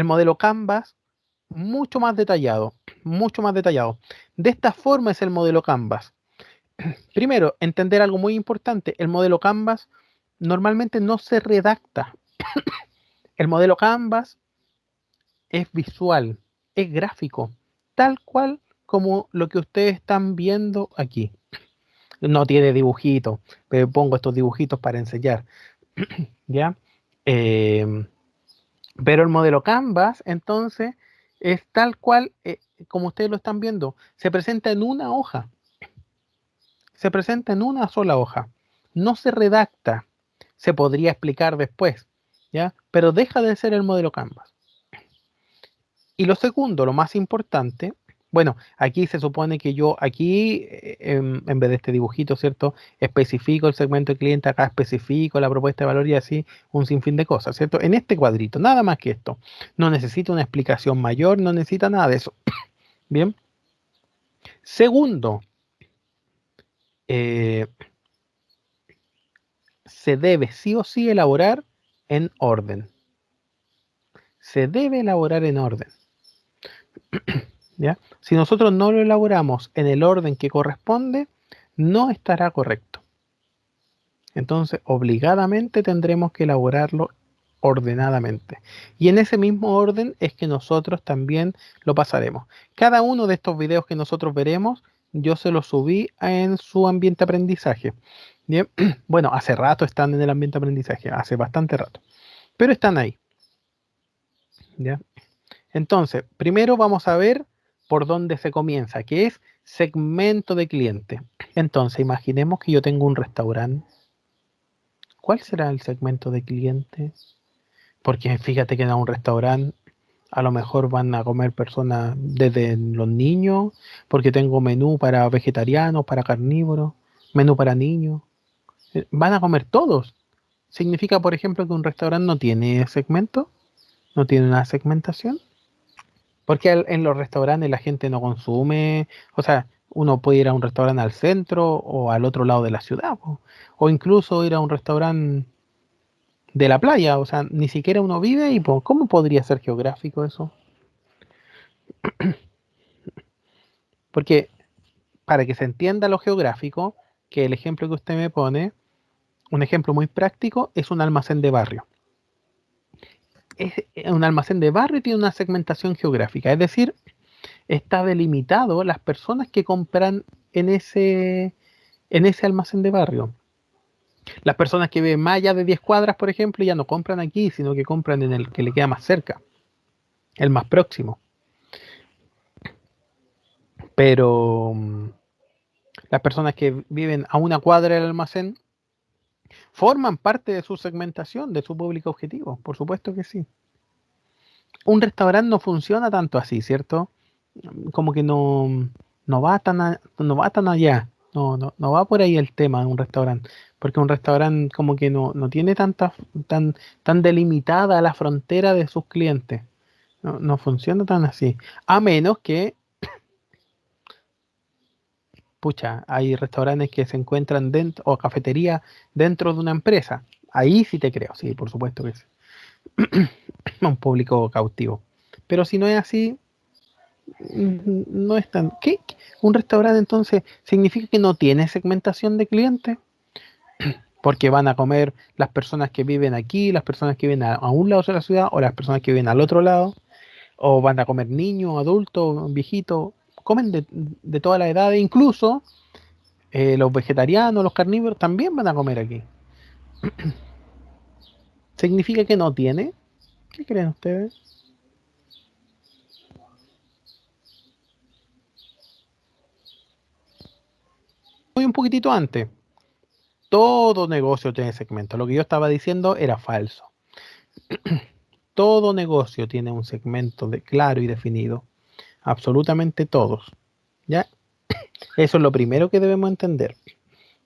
El modelo Canvas, mucho más detallado, mucho más detallado. De esta forma es el modelo Canvas. Primero, entender algo muy importante, el modelo Canvas normalmente no se redacta. El modelo Canvas es visual, es gráfico, tal cual como lo que ustedes están viendo aquí. No tiene dibujitos, pero pongo estos dibujitos para enseñar, ¿ya? Eh, pero el modelo Canvas, entonces, es tal cual como ustedes lo están viendo. Se presenta en una hoja, se presenta en una sola hoja. No se redacta, se podría explicar después, ¿ya? Pero deja de ser el modelo Canvas. Y lo segundo, lo más importante, bueno, aquí se supone que yo, aquí, en vez de este dibujito, ¿cierto? Especifico el segmento de cliente, acá especifico la propuesta de valor y así un sinfín de cosas, ¿cierto? En este cuadrito, nada más que esto. No necesita una explicación mayor, no necesita nada de eso. Bien. Segundo, eh, se debe sí o sí elaborar en orden. Se debe elaborar en orden, ¿ya? Si nosotros no lo elaboramos en el orden que corresponde, no estará correcto. Entonces, obligadamente tendremos que elaborarlo ordenadamente. Y en ese mismo orden es que nosotros también lo pasaremos. Cada uno de estos videos que nosotros veremos, yo se los subí en su ambiente aprendizaje. Bien, bueno, hace rato están en el ambiente aprendizaje, hace bastante rato, pero están ahí. ¿Ya? Entonces, primero vamos a ver por dónde se comienza, que es segmento de cliente. Entonces, imaginemos que yo tengo un restaurante. ¿Cuál será el segmento de cliente? Porque fíjate que en un restaurante a lo mejor van a comer personas desde los niños, porque tengo menú para vegetarianos, para carnívoros, menú para niños. Van a comer todos. Significa, por ejemplo, que un restaurante no tiene segmento, no tiene una segmentación. Porque en los restaurantes la gente no consume, o sea, uno puede ir a un restaurante al centro o al otro lado de la ciudad, o incluso ir a un restaurante de la playa, o sea, ni siquiera uno vive y pues, ¿cómo podría ser geográfico eso? Porque para que se entienda lo geográfico, que el ejemplo que usted me pone, un ejemplo muy práctico, es un almacén de barrio. Es un almacén de barrio y tiene una segmentación geográfica, es decir, está delimitado las personas que compran en ese almacén de barrio. Las personas que viven más allá de 10 cuadras, por ejemplo, ya no compran aquí, sino que compran en el que le queda más cerca, el más próximo. Pero las personas que viven a una cuadra del almacén forman parte de su segmentación, de su público objetivo, por supuesto que sí. Un restaurante no funciona tanto así, ¿cierto? Como que no va no va tan allá, no va por ahí el tema de un restaurante, porque un restaurante como que no tiene tan delimitada la frontera de sus clientes, no funciona tan así, a menos que, pucha, hay restaurantes que se encuentran dentro, o cafeterías dentro de una empresa, ahí sí te creo, sí, por supuesto que sí, un público cautivo, pero si no es así, no es tan... ¿Qué? ¿Un restaurante entonces significa que no tiene segmentación de clientes? Porque van a comer las personas que viven aquí, las personas que viven a un lado de la ciudad o las personas que viven al otro lado, o van a comer niños, adultos, viejitos, comen de todas las edades, incluso los vegetarianos, los carnívoros también van a comer aquí. ¿Significa que no tiene? ¿Qué creen ustedes? Voy un poquitito antes. Todo negocio tiene segmento. Lo que yo estaba diciendo era falso. Todo negocio tiene un segmento claro y definido. Absolutamente todos. ¿Ya? Eso es lo primero que debemos entender.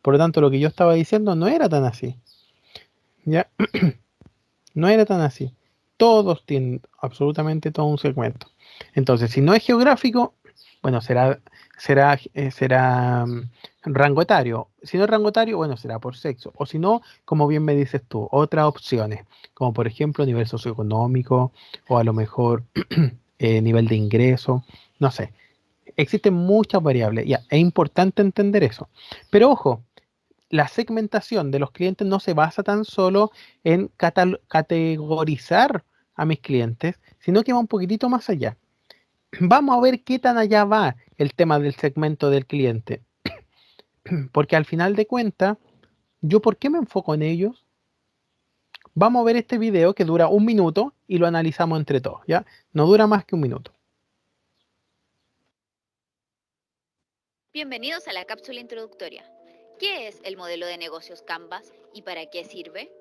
Por lo tanto, lo que yo estaba diciendo no era tan así. ¿Ya? No era tan así. Todos tienen absolutamente todo un segmento. Entonces, si no es geográfico, bueno, será rango etario. Si no es rango etario, bueno, será por sexo. O si no, como bien me dices tú, otras opciones, como por ejemplo nivel socioeconómico o a lo mejor nivel de ingreso, no sé. Existen muchas variables. Ya, es importante entender eso. Pero ojo, la segmentación de los clientes no se basa tan solo en categorizar a mis clientes, sino que va un poquitito más allá. Vamos a ver qué tan allá va el tema del segmento del cliente, porque al final de cuentas, ¿yo por qué me enfoco en ellos? Vamos a ver este video que dura 1 minuto y lo analizamos entre todos, ¿ya? No dura más que 1 minuto. Bienvenidos a la cápsula introductoria. ¿Qué es el modelo de negocios Canvas y para qué sirve?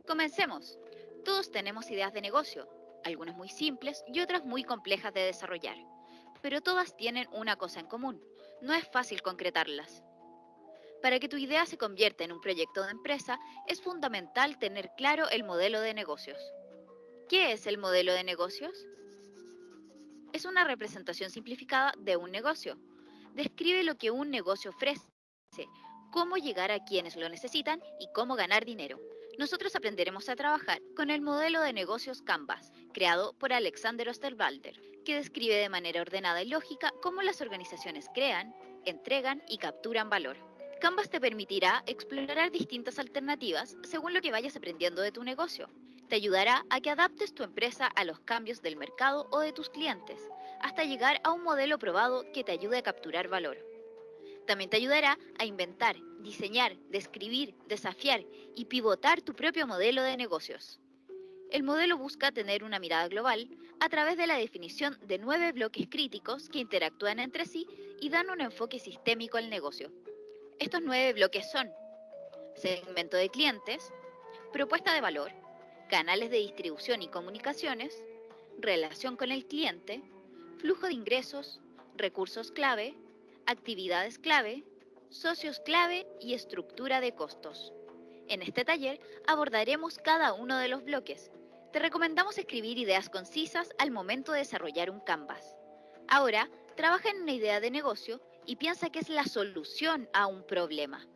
Comencemos. Todos tenemos ideas de negocio, algunas muy simples y otras muy complejas de desarrollar, pero todas tienen una cosa en común: no es fácil concretarlas. Para que tu idea se convierta en un proyecto de empresa, es fundamental tener claro el modelo de negocios. ¿Qué es el modelo de negocios? Es una representación simplificada de un negocio. Describe lo que un negocio ofrece, cómo llegar a quienes lo necesitan y cómo ganar dinero. Nosotros aprenderemos a trabajar con el modelo de negocios Canvas, creado por Alexander Osterwalder, que describe de manera ordenada y lógica cómo las organizaciones crean, entregan y capturan valor. Canvas te permitirá explorar distintas alternativas según lo que vayas aprendiendo de tu negocio. Te ayudará a que adaptes tu empresa a los cambios del mercado o de tus clientes, hasta llegar a un modelo probado que te ayude a capturar valor. También te ayudará a inventar, diseñar, describir, desafiar y pivotar tu propio modelo de negocios. El modelo busca tener una mirada global a través de la definición de 9 bloques críticos que interactúan entre sí y dan un enfoque sistémico al negocio. Estos 9 bloques son: segmento de clientes, propuesta de valor, canales de distribución y comunicaciones, relación con el cliente, flujo de ingresos, recursos clave, actividades clave, socios clave y estructura de costos. En este taller abordaremos cada uno de los bloques. Te recomendamos escribir ideas concisas al momento de desarrollar un Canvas. Ahora, trabaja en una idea de negocio y piensa que es la solución a un problema.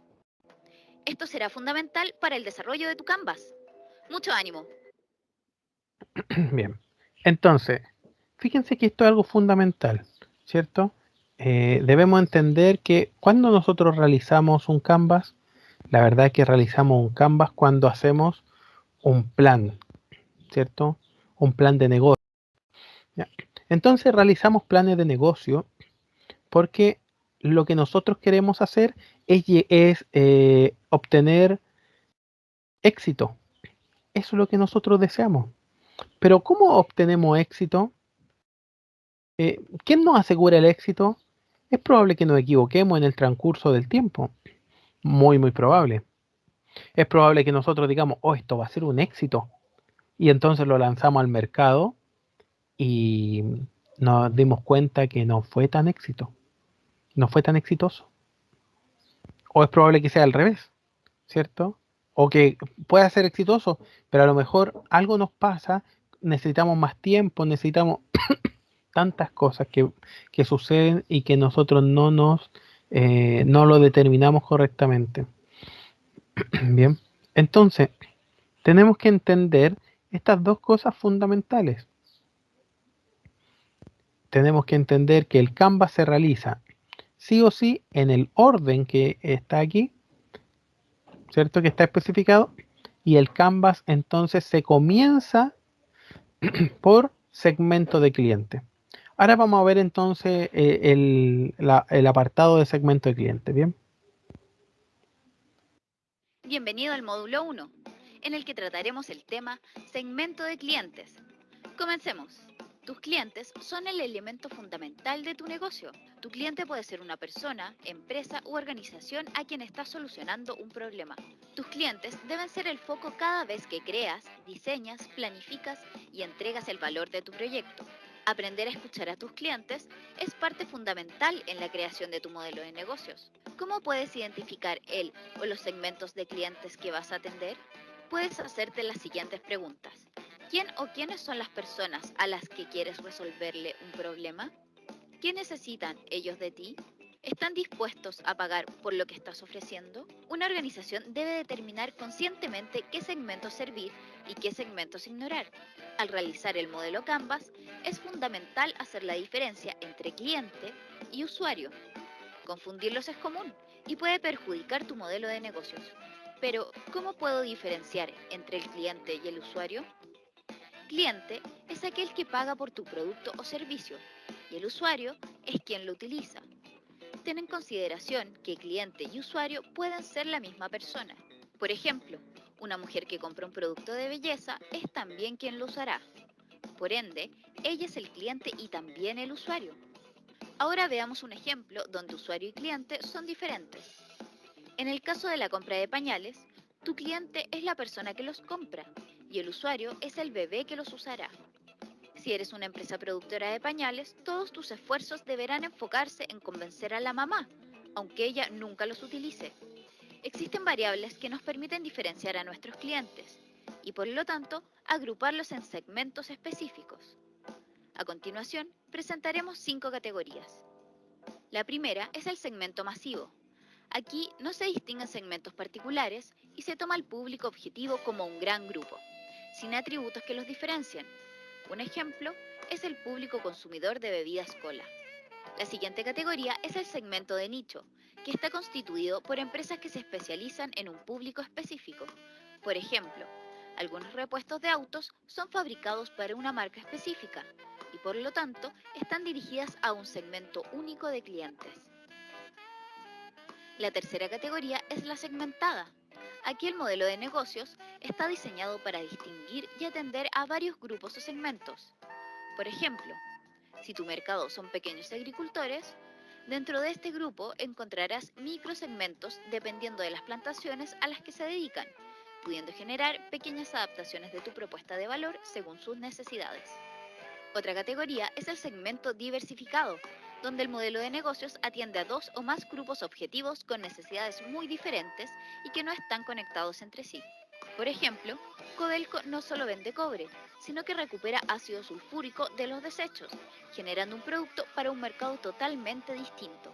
Esto será fundamental para el desarrollo de tu Canvas. ¡Mucho ánimo! Bien. Entonces, fíjense que esto es algo fundamental, ¿cierto? Debemos entender que cuando nosotros realizamos un Canvas, la verdad es que realizamos un Canvas cuando hacemos un plan, ¿cierto? Un plan de negocio. ¿Ya? Entonces realizamos planes de negocio porque lo que nosotros queremos hacer es obtener éxito. Eso es lo que nosotros deseamos. Pero ¿cómo obtenemos éxito? ¿Quién nos asegura el éxito? Es probable que nos equivoquemos en el transcurso del tiempo. Muy, muy probable. Es probable que nosotros digamos, oh, esto va a ser un éxito. Y entonces lo lanzamos al mercado y nos dimos cuenta que no fue tan éxito. No fue tan exitoso. O es probable que sea al revés, ¿cierto? O que pueda ser exitoso, pero a lo mejor algo nos pasa, necesitamos más tiempo, necesitamos tantas cosas que suceden y que nosotros no lo determinamos correctamente. Bien, entonces tenemos que entender estas dos cosas fundamentales. Tenemos que entender que el Canvas se realiza sí o sí en el orden que está aquí, ¿cierto? Que está especificado. Y el Canvas entonces se comienza por segmento de cliente. Ahora vamos a ver entonces el apartado de segmento de cliente, ¿bien? Bienvenido al módulo 1, en el que trataremos el tema segmento de clientes. Comencemos. Tus clientes son el elemento fundamental de tu negocio. Tu cliente puede ser una persona, empresa u organización a quien estás solucionando un problema. Tus clientes deben ser el foco cada vez que creas, diseñas, planificas y entregas el valor de tu proyecto. Aprender a escuchar a tus clientes es parte fundamental en la creación de tu modelo de negocios. ¿Cómo puedes identificar el o los segmentos de clientes que vas a atender? Puedes hacerte las siguientes preguntas. ¿Quién o quiénes son las personas a las que quieres resolverle un problema? ¿Qué necesitan ellos de ti? ¿Están dispuestos a pagar por lo que estás ofreciendo? Una organización debe determinar conscientemente qué segmentos servir y qué segmentos ignorar. Al realizar el modelo Canvas, es fundamental hacer la diferencia entre cliente y usuario. Confundirlos es común y puede perjudicar tu modelo de negocios. Pero, ¿cómo puedo diferenciar entre el cliente y el usuario? Cliente es aquel que paga por tu producto o servicio y el usuario es quien lo utiliza. Ten en consideración que cliente y usuario pueden ser la misma persona. Por ejemplo, una mujer que compra un producto de belleza es también quien lo usará. Por ende, ella es el cliente y también el usuario. Ahora veamos un ejemplo donde usuario y cliente son diferentes. En el caso de la compra de pañales, tu cliente es la persona que los compra y el usuario es el bebé que los usará. Si eres una empresa productora de pañales, todos tus esfuerzos deberán enfocarse en convencer a la mamá, aunque ella nunca los utilice. Existen variables que nos permiten diferenciar a nuestros clientes y por lo tanto agruparlos en segmentos específicos. A continuación, presentaremos 5 categorías. La primera es el segmento masivo. Aquí no se distinguen segmentos particulares y se toma al público objetivo como un gran grupo, sin atributos que los diferencien. Un ejemplo es el público consumidor de bebidas cola. La siguiente categoría es el segmento de nicho, que está constituido por empresas que se especializan en un público específico. Por ejemplo, algunos repuestos de autos son fabricados para una marca específica y por lo tanto están dirigidas a un segmento único de clientes. La tercera categoría es la segmentada. Aquí el modelo de negocios está diseñado para distinguir y atender a varios grupos o segmentos. Por ejemplo, si tu mercado son pequeños agricultores, dentro de este grupo encontrarás microsegmentos dependiendo de las plantaciones a las que se dedican, pudiendo generar pequeñas adaptaciones de tu propuesta de valor según sus necesidades. Otra categoría es el segmento diversificado, donde el modelo de negocios atiende a 2 o más grupos objetivos con necesidades muy diferentes y que no están conectados entre sí. Por ejemplo, Codelco no solo vende cobre, sino que recupera ácido sulfúrico de los desechos, generando un producto para un mercado totalmente distinto.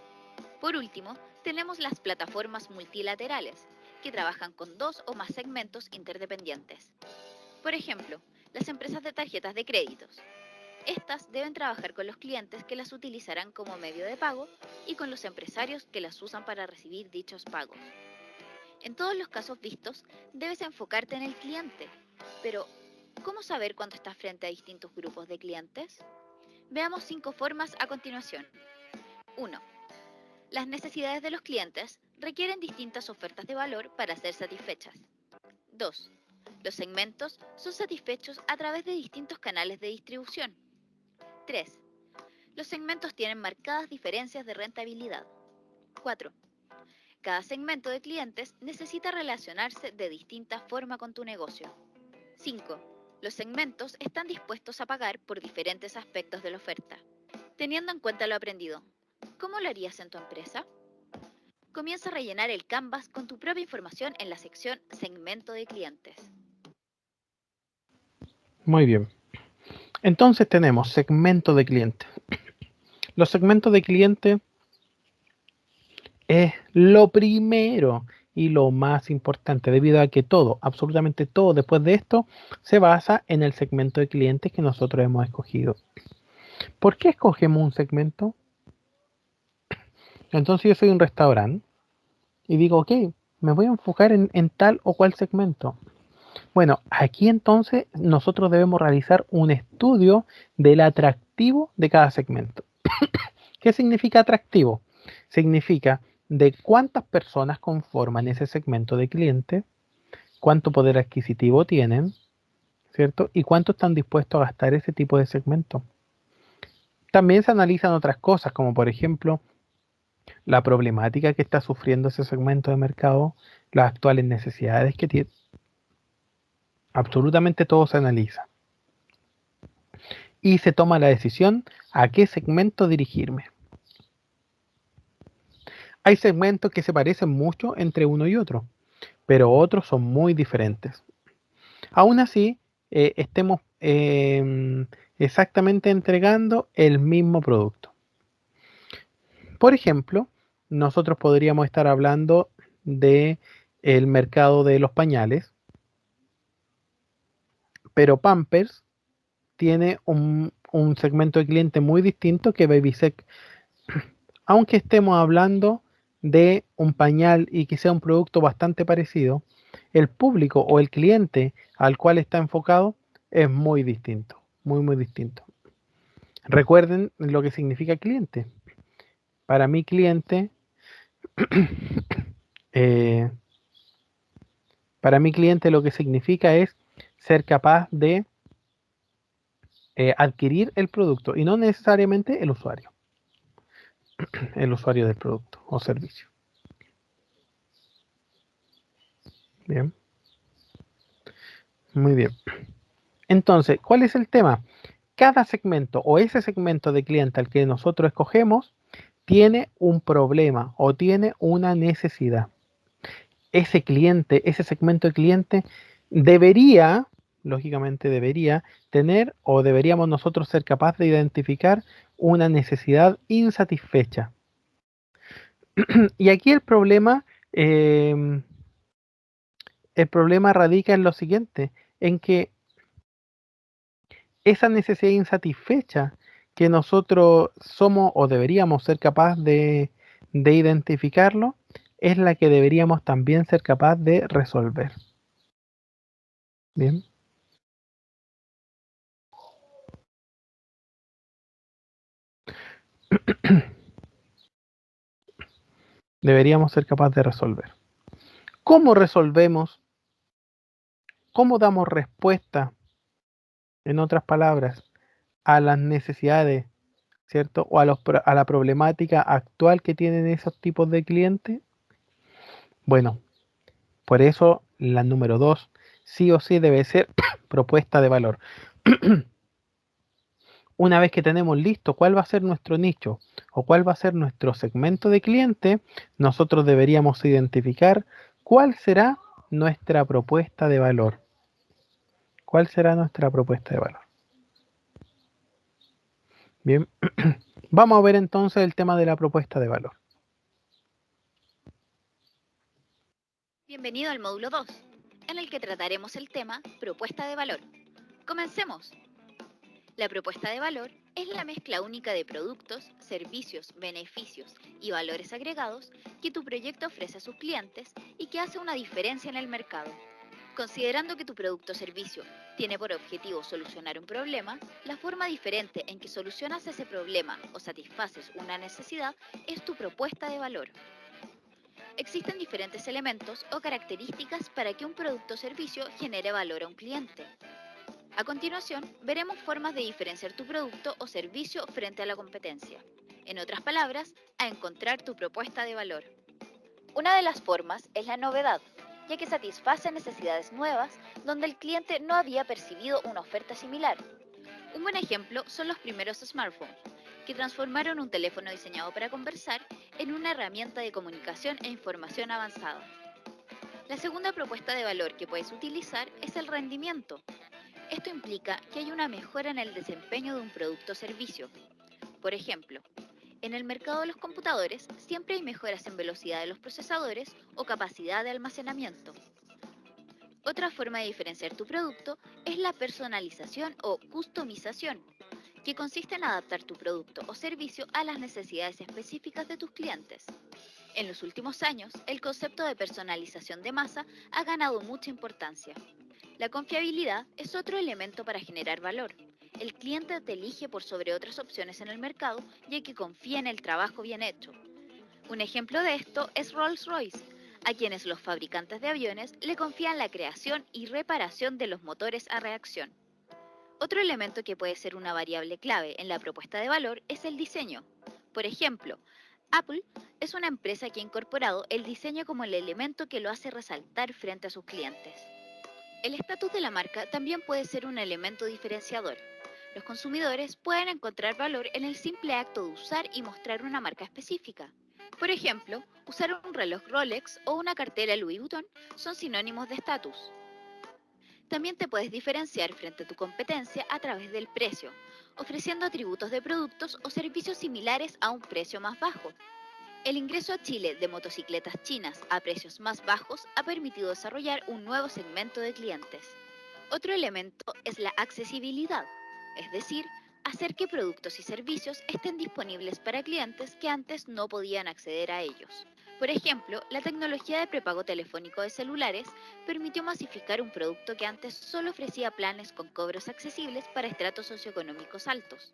Por último, tenemos las plataformas multilaterales, que trabajan con 2 o más segmentos interdependientes. Por ejemplo, las empresas de tarjetas de créditos. Estas deben trabajar con los clientes que las utilizarán como medio de pago y con los empresarios que las usan para recibir dichos pagos. En todos los casos vistos, debes enfocarte en el cliente. Pero, ¿cómo saber cuándo estás frente a distintos grupos de clientes? Veamos 5 formas a continuación. 1. Las necesidades de los clientes requieren distintas ofertas de valor para ser satisfechas. 2. Los segmentos son satisfechos a través de distintos canales de distribución. 3. Los segmentos tienen marcadas diferencias de rentabilidad. 4. Cada segmento de clientes necesita relacionarse de distinta forma con tu negocio. 5. Los segmentos están dispuestos a pagar por diferentes aspectos de la oferta. Teniendo en cuenta lo aprendido, ¿cómo lo harías en tu empresa? Comienza a rellenar el Canvas con tu propia información en la sección Segmento de clientes. Muy bien. Entonces tenemos segmento de cliente. Los segmentos de cliente es lo primero y lo más importante, debido a que todo, absolutamente todo después de esto, se basa en el segmento de clientes que nosotros hemos escogido. ¿Por qué escogemos un segmento? Entonces yo soy un restaurante y digo, ok, me voy a enfocar en tal o cual segmento. Bueno, aquí entonces nosotros debemos realizar un estudio del atractivo de cada segmento. ¿Qué significa atractivo? Significa de cuántas personas conforman ese segmento de clientes, cuánto poder adquisitivo tienen, ¿cierto? Y cuánto están dispuestos a gastar ese tipo de segmento. También se analizan otras cosas, como por ejemplo la problemática que está sufriendo ese segmento de mercado, las actuales necesidades que tiene. Absolutamente todo se analiza. Y se toma la decisión a qué segmento dirigirme. Hay segmentos que se parecen mucho entre uno y otro, pero otros son muy diferentes. Aún así, estemos exactamente entregando el mismo producto. Por ejemplo, nosotros podríamos estar hablando de el mercado de los pañales, pero Pampers tiene un segmento de cliente muy distinto que Babysec. Aunque estemos hablando de un pañal y que sea un producto bastante parecido, el público o el cliente al cual está enfocado es muy distinto, muy distinto. Recuerden lo que significa cliente. Para mi cliente, eh, para mi cliente lo que significa es ser capaz de adquirir el producto y no necesariamente el usuario del producto o servicio. Bien, muy bien. Entonces, ¿cuál es el tema? Cada segmento o ese segmento de cliente al que nosotros escogemos tiene un problema o tiene una necesidad. Ese cliente, ese segmento de cliente debería, lógicamente debería tener o deberíamos nosotros ser capaces de identificar una necesidad insatisfecha. Y aquí eh, el problema radica en lo siguiente, en que esa necesidad insatisfecha que nosotros somos o deberíamos ser capaces de identificarlo, es la que deberíamos también ser capaz de resolver. Bien, deberíamos ser capaces de resolver. ¿Cómo resolvemos? ¿Cómo damos respuesta, en otras palabras, a las necesidades, ¿cierto? O a la problemática actual que tienen esos tipos de clientes. Bueno, por eso la número 2 sí o sí debe ser propuesta de valor. Una vez que tenemos listo cuál va a ser nuestro nicho o cuál va a ser nuestro segmento de cliente, nosotros deberíamos identificar cuál será nuestra propuesta de valor. ¿Cuál será nuestra propuesta de valor? Bien, vamos a ver entonces el tema de la propuesta de valor. Bienvenido al módulo 2, en el que trataremos el tema propuesta de valor. Comencemos. La propuesta de valor es la mezcla única de productos, servicios, beneficios y valores agregados que tu proyecto ofrece a sus clientes y que hace una diferencia en el mercado. Considerando que tu producto o servicio tiene por objetivo solucionar un problema, la forma diferente en que solucionas ese problema o satisfaces una necesidad es tu propuesta de valor. Existen diferentes elementos o características para que un producto o servicio genere valor a un cliente. A continuación, veremos formas de diferenciar tu producto o servicio frente a la competencia. En otras palabras, a encontrar tu propuesta de valor. Una de las formas es la novedad, ya que satisface necesidades nuevas donde el cliente no había percibido una oferta similar. Un buen ejemplo son los primeros smartphones, que transformaron un teléfono diseñado para conversar en una herramienta de comunicación e información avanzada. La segunda propuesta de valor que puedes utilizar es el rendimiento. Esto implica que hay una mejora en el desempeño de un producto o servicio. Por ejemplo, en el mercado de los computadores siempre hay mejoras en velocidad de los procesadores o capacidad de almacenamiento. Otra forma de diferenciar tu producto es la personalización o customización, que consiste en adaptar tu producto o servicio a las necesidades específicas de tus clientes. En los últimos años, el concepto de personalización de masa ha ganado mucha importancia. La confiabilidad es otro elemento para generar valor. El cliente te elige por sobre otras opciones en el mercado ya que confía en el trabajo bien hecho. Un ejemplo de esto es Rolls-Royce, a quienes los fabricantes de aviones le confían la creación y reparación de los motores a reacción. Otro elemento que puede ser una variable clave en la propuesta de valor es el diseño. Por ejemplo, Apple es una empresa que ha incorporado el diseño como el elemento que lo hace resaltar frente a sus clientes. El estatus de la marca también puede ser un elemento diferenciador. Los consumidores pueden encontrar valor en el simple acto de usar y mostrar una marca específica. Por ejemplo, usar un reloj Rolex o una cartera Louis Vuitton son sinónimos de estatus. También te puedes diferenciar frente a tu competencia a través del precio, ofreciendo atributos de productos o servicios similares a un precio más bajo. El ingreso a Chile de motocicletas chinas a precios más bajos ha permitido desarrollar un nuevo segmento de clientes. Otro elemento es la accesibilidad, es decir, hacer que productos y servicios estén disponibles para clientes que antes no podían acceder a ellos. Por ejemplo, la tecnología de prepago telefónico de celulares permitió masificar un producto que antes solo ofrecía planes con cobros accesibles para estratos socioeconómicos altos.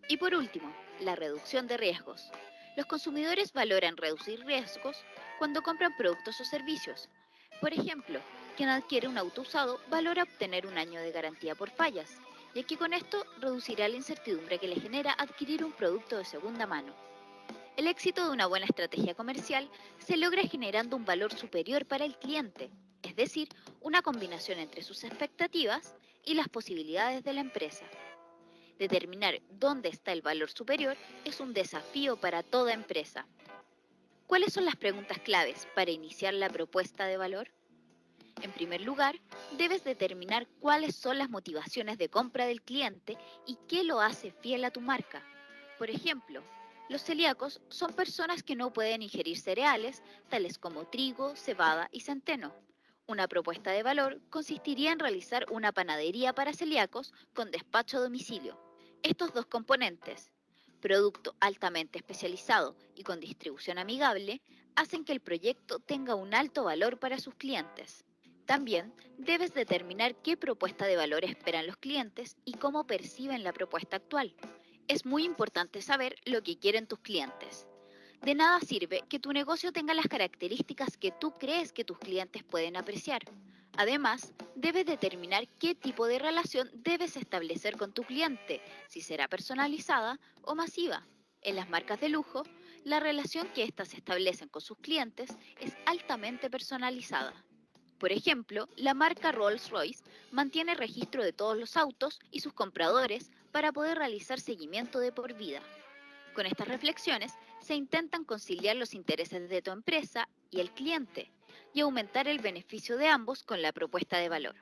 Y por último, la reducción de riesgos. Los consumidores valoran reducir riesgos cuando compran productos o servicios. Por ejemplo, quien adquiere un auto usado valora obtener un año de garantía por fallas, ya que con esto reducirá la incertidumbre que le genera adquirir un producto de segunda mano. El éxito de una buena estrategia comercial se logra generando un valor superior para el cliente, es decir, una combinación entre sus expectativas y las posibilidades de la empresa. Determinar dónde está el valor superior es un desafío para toda empresa. ¿Cuáles son las preguntas claves para iniciar la propuesta de valor? En primer lugar, debes determinar cuáles son las motivaciones de compra del cliente y qué lo hace fiel a tu marca. Por ejemplo, los celíacos son personas que no pueden ingerir cereales tales como trigo, cebada y centeno. Una propuesta de valor consistiría en realizar una panadería para celíacos con despacho a domicilio. Estos dos componentes, producto altamente especializado y con distribución amigable, hacen que el proyecto tenga un alto valor para sus clientes. También debes determinar qué propuesta de valor esperan los clientes y cómo perciben la propuesta actual. Es muy importante saber lo que quieren tus clientes. De nada sirve que tu negocio tenga las características que tú crees que tus clientes pueden apreciar. Además, debes determinar qué tipo de relación debes establecer con tu cliente, si será personalizada o masiva. En las marcas de lujo, la relación que éstas establecen con sus clientes es altamente personalizada. Por ejemplo, la marca Rolls-Royce mantiene registro de todos los autos y sus compradores para poder realizar seguimiento de por vida. Con estas reflexiones se intentan conciliar los intereses de tu empresa y el cliente y aumentar el beneficio de ambos con la propuesta de valor.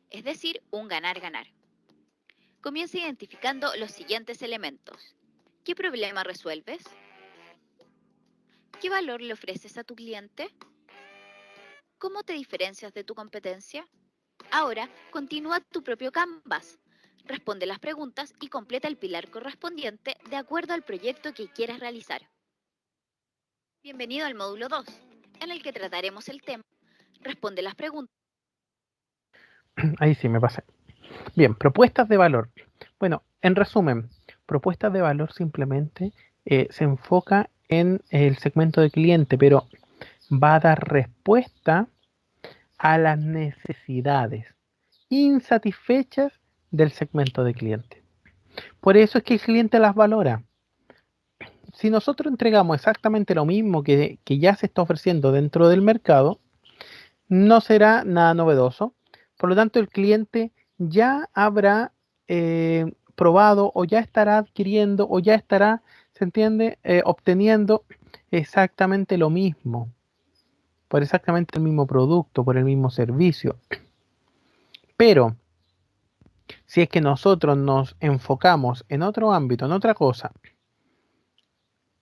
Es decir, un ganar-ganar. Comienza identificando los siguientes elementos. ¿Qué problema resuelves? ¿Qué valor le ofreces a tu cliente? ¿Cómo te diferencias de tu competencia? Ahora, continúa tu propio Canvas. Responde las preguntas y completa el pilar correspondiente de acuerdo al proyecto que quieras realizar. Bienvenido al módulo 2, en el que trataremos el tema Responde las preguntas. Ahí sí me pasé. Bien, propuestas de valor. Bueno, en resumen, propuestas de valor simplemente se enfoca en el segmento de cliente, pero va a dar respuesta a las necesidades insatisfechas del segmento de cliente. Por eso es que el cliente las valora. Si nosotros entregamos exactamente lo mismo que ya se está ofreciendo dentro del mercado, no será nada novedoso. Por lo tanto, el cliente ya habrá probado o ya estará adquiriendo o ya estará, ¿se entiende?, obteniendo exactamente lo mismo, por exactamente el mismo producto, por el mismo servicio. Pero si es que nosotros nos enfocamos en otro ámbito, en otra cosa,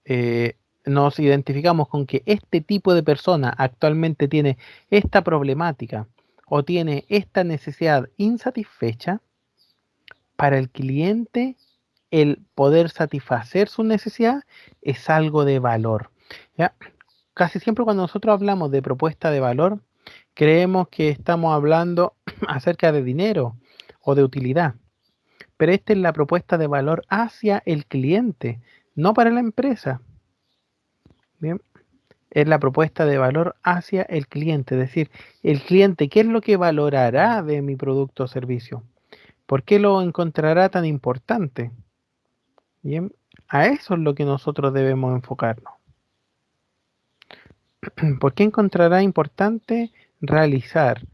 eh, nos identificamos con que este tipo de persona actualmente tiene esta problemática o tiene esta necesidad insatisfecha, para el cliente el poder satisfacer su necesidad es algo de valor. ¿Ya? Casi siempre cuando nosotros hablamos de propuesta de valor, creemos que estamos hablando acerca de dinero o de utilidad, pero esta es la propuesta de valor hacia el cliente, no para la empresa. Bien, es la propuesta de valor hacia el cliente, es decir, el cliente, ¿qué es lo que valorará de mi producto o servicio? ¿Por qué lo encontrará tan importante? Bien, a eso es lo que nosotros debemos enfocarnos. ¿Por qué encontrará importante realizar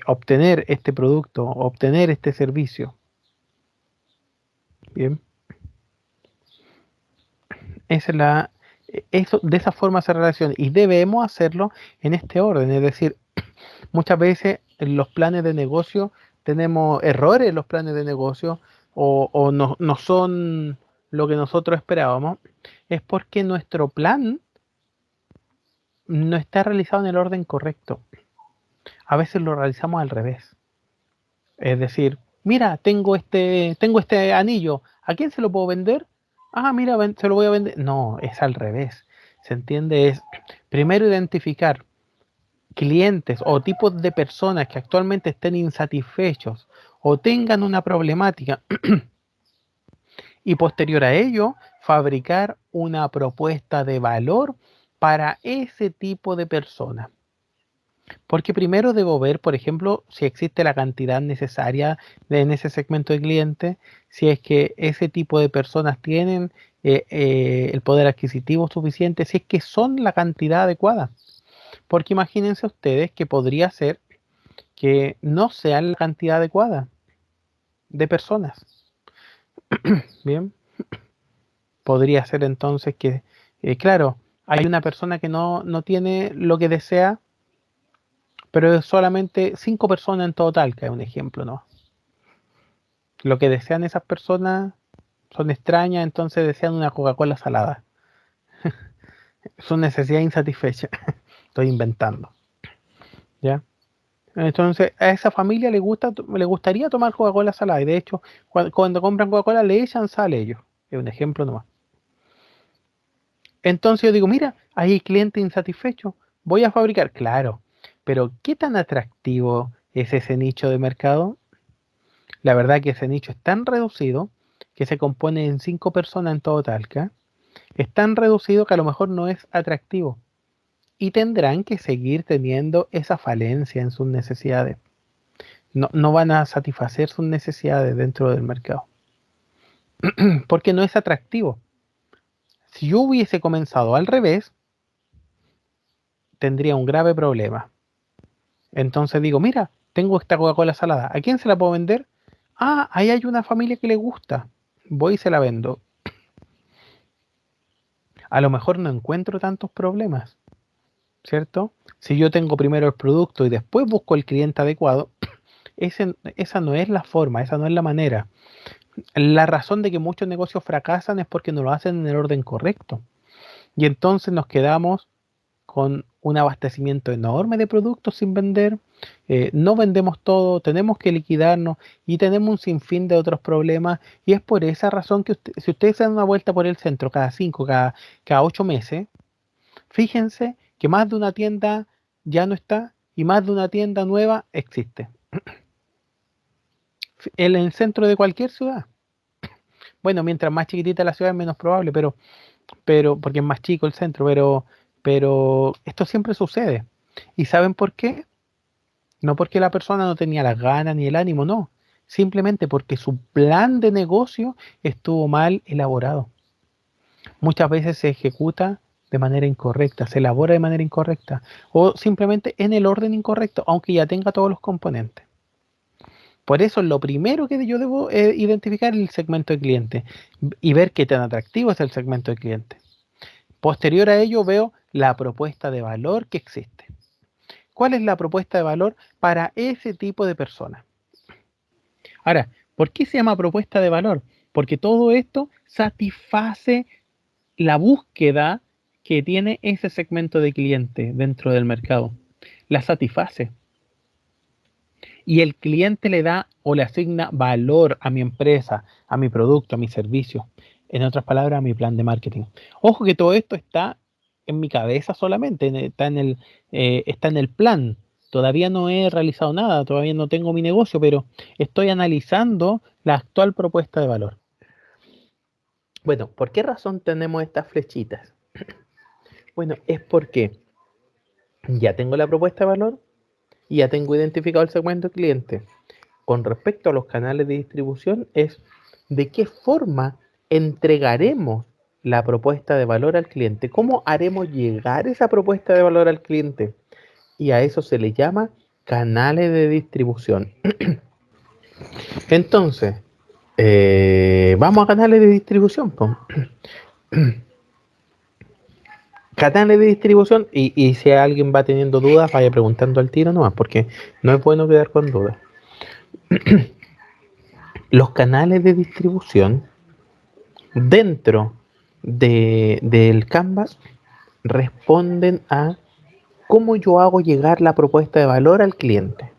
obtener este producto, obtener este servicio? Bien, esa es Eso, de esa forma se relaciona y debemos hacerlo en este orden. Es decir, muchas veces en los planes de negocio tenemos errores en los planes de negocio o no son lo que nosotros esperábamos. Es porque nuestro plan no está realizado en el orden correcto. A veces lo realizamos al revés. Es decir, mira, tengo este anillo, ¿a quién se lo puedo vender? Ah, mira, se lo voy a vender. No, es al revés. ¿Se entiende? Es primero identificar clientes o tipos de personas que actualmente estén insatisfechos o tengan una problemática y posterior a ello fabricar una propuesta de valor para ese tipo de personas. Porque primero debo ver, por ejemplo, si existe la cantidad necesaria en ese segmento de clientes, si es que ese tipo de personas tienen el poder adquisitivo suficiente, si es que son la cantidad adecuada. Porque imagínense ustedes que podría ser que no sean la cantidad adecuada de personas. Bien, podría ser entonces que, claro, hay una persona que no tiene lo que desea, pero es solamente 5 personas en total, que es un ejemplo, ¿no? Lo que desean esas personas son extrañas, entonces desean una Coca-Cola salada. Su necesidad insatisfecha. Estoy inventando, ¿ya? Entonces, a esa familia le gustaría tomar Coca-Cola salada. Y de hecho, cuando compran Coca-Cola le echan sal a ellos. Es un ejemplo nomás. Entonces yo digo, mira, hay cliente insatisfecho. Voy a fabricar. Claro. Pero ¿qué tan atractivo es ese nicho de mercado? La verdad que ese nicho es tan reducido que se compone en 5 personas en todo Talca. Es tan reducido que a lo mejor no es atractivo. Y tendrán que seguir teniendo esa falencia en sus necesidades. No van a satisfacer sus necesidades dentro del mercado. Porque no es atractivo. Si yo hubiese comenzado al revés, tendría un grave problema. Entonces digo, mira, tengo esta Coca-Cola salada. ¿A quién se la puedo vender? Ah, ahí hay una familia que le gusta. Voy y se la vendo. A lo mejor no encuentro tantos problemas, ¿cierto? Si yo tengo primero el producto y después busco el cliente adecuado, esa no es la forma, esa no es la manera. La razón de que muchos negocios fracasan es porque no lo hacen en el orden correcto. Y entonces nos quedamos con un abastecimiento enorme de productos sin vender, no vendemos todo, tenemos que liquidarnos y tenemos un sinfín de otros problemas y es por esa razón que si ustedes se dan una vuelta por el centro cada 5, cada 8 meses, fíjense que más de una tienda ya no está y más de una tienda nueva existe. En el centro de cualquier ciudad. Bueno, mientras más chiquitita la ciudad es menos probable, pero porque es más chico el centro, pero esto siempre sucede. ¿Y saben por qué? No porque la persona no tenía las ganas ni el ánimo, no. Simplemente porque su plan de negocio estuvo mal elaborado. Muchas veces se ejecuta de manera incorrecta, se elabora de manera incorrecta o simplemente en el orden incorrecto, aunque ya tenga todos los componentes. Por eso lo primero que yo debo identificar es el segmento de cliente y ver qué tan atractivo es el segmento de cliente. Posterior a ello veo la propuesta de valor que existe. ¿Cuál es la propuesta de valor para ese tipo de personas? Ahora, ¿por qué se llama propuesta de valor? Porque todo esto satisface la búsqueda que tiene ese segmento de cliente dentro del mercado. La satisface. Y el cliente le da o le asigna valor a mi empresa, a mi producto, a mi servicio. En otras palabras, a mi plan de marketing. Ojo que todo esto está en mi cabeza solamente, está en el plan. Todavía no he realizado nada, todavía no tengo mi negocio, pero estoy analizando la actual propuesta de valor. Bueno, ¿por qué razón tenemos estas flechitas? Bueno, es porque ya tengo la propuesta de valor y ya tengo identificado el segmento de cliente. Con respecto a los canales de distribución es de qué forma entregaremos la propuesta de valor al cliente, cómo haremos llegar esa propuesta de valor al cliente. Y a eso se le llama canales de distribución. Entonces, vamos a canales de distribución. canales de distribución, y si alguien va teniendo dudas, vaya preguntando al tiro nomás, porque no es bueno quedar con dudas. Los canales de distribución dentro del Canvas responden a cómo yo hago llegar la propuesta de valor al cliente.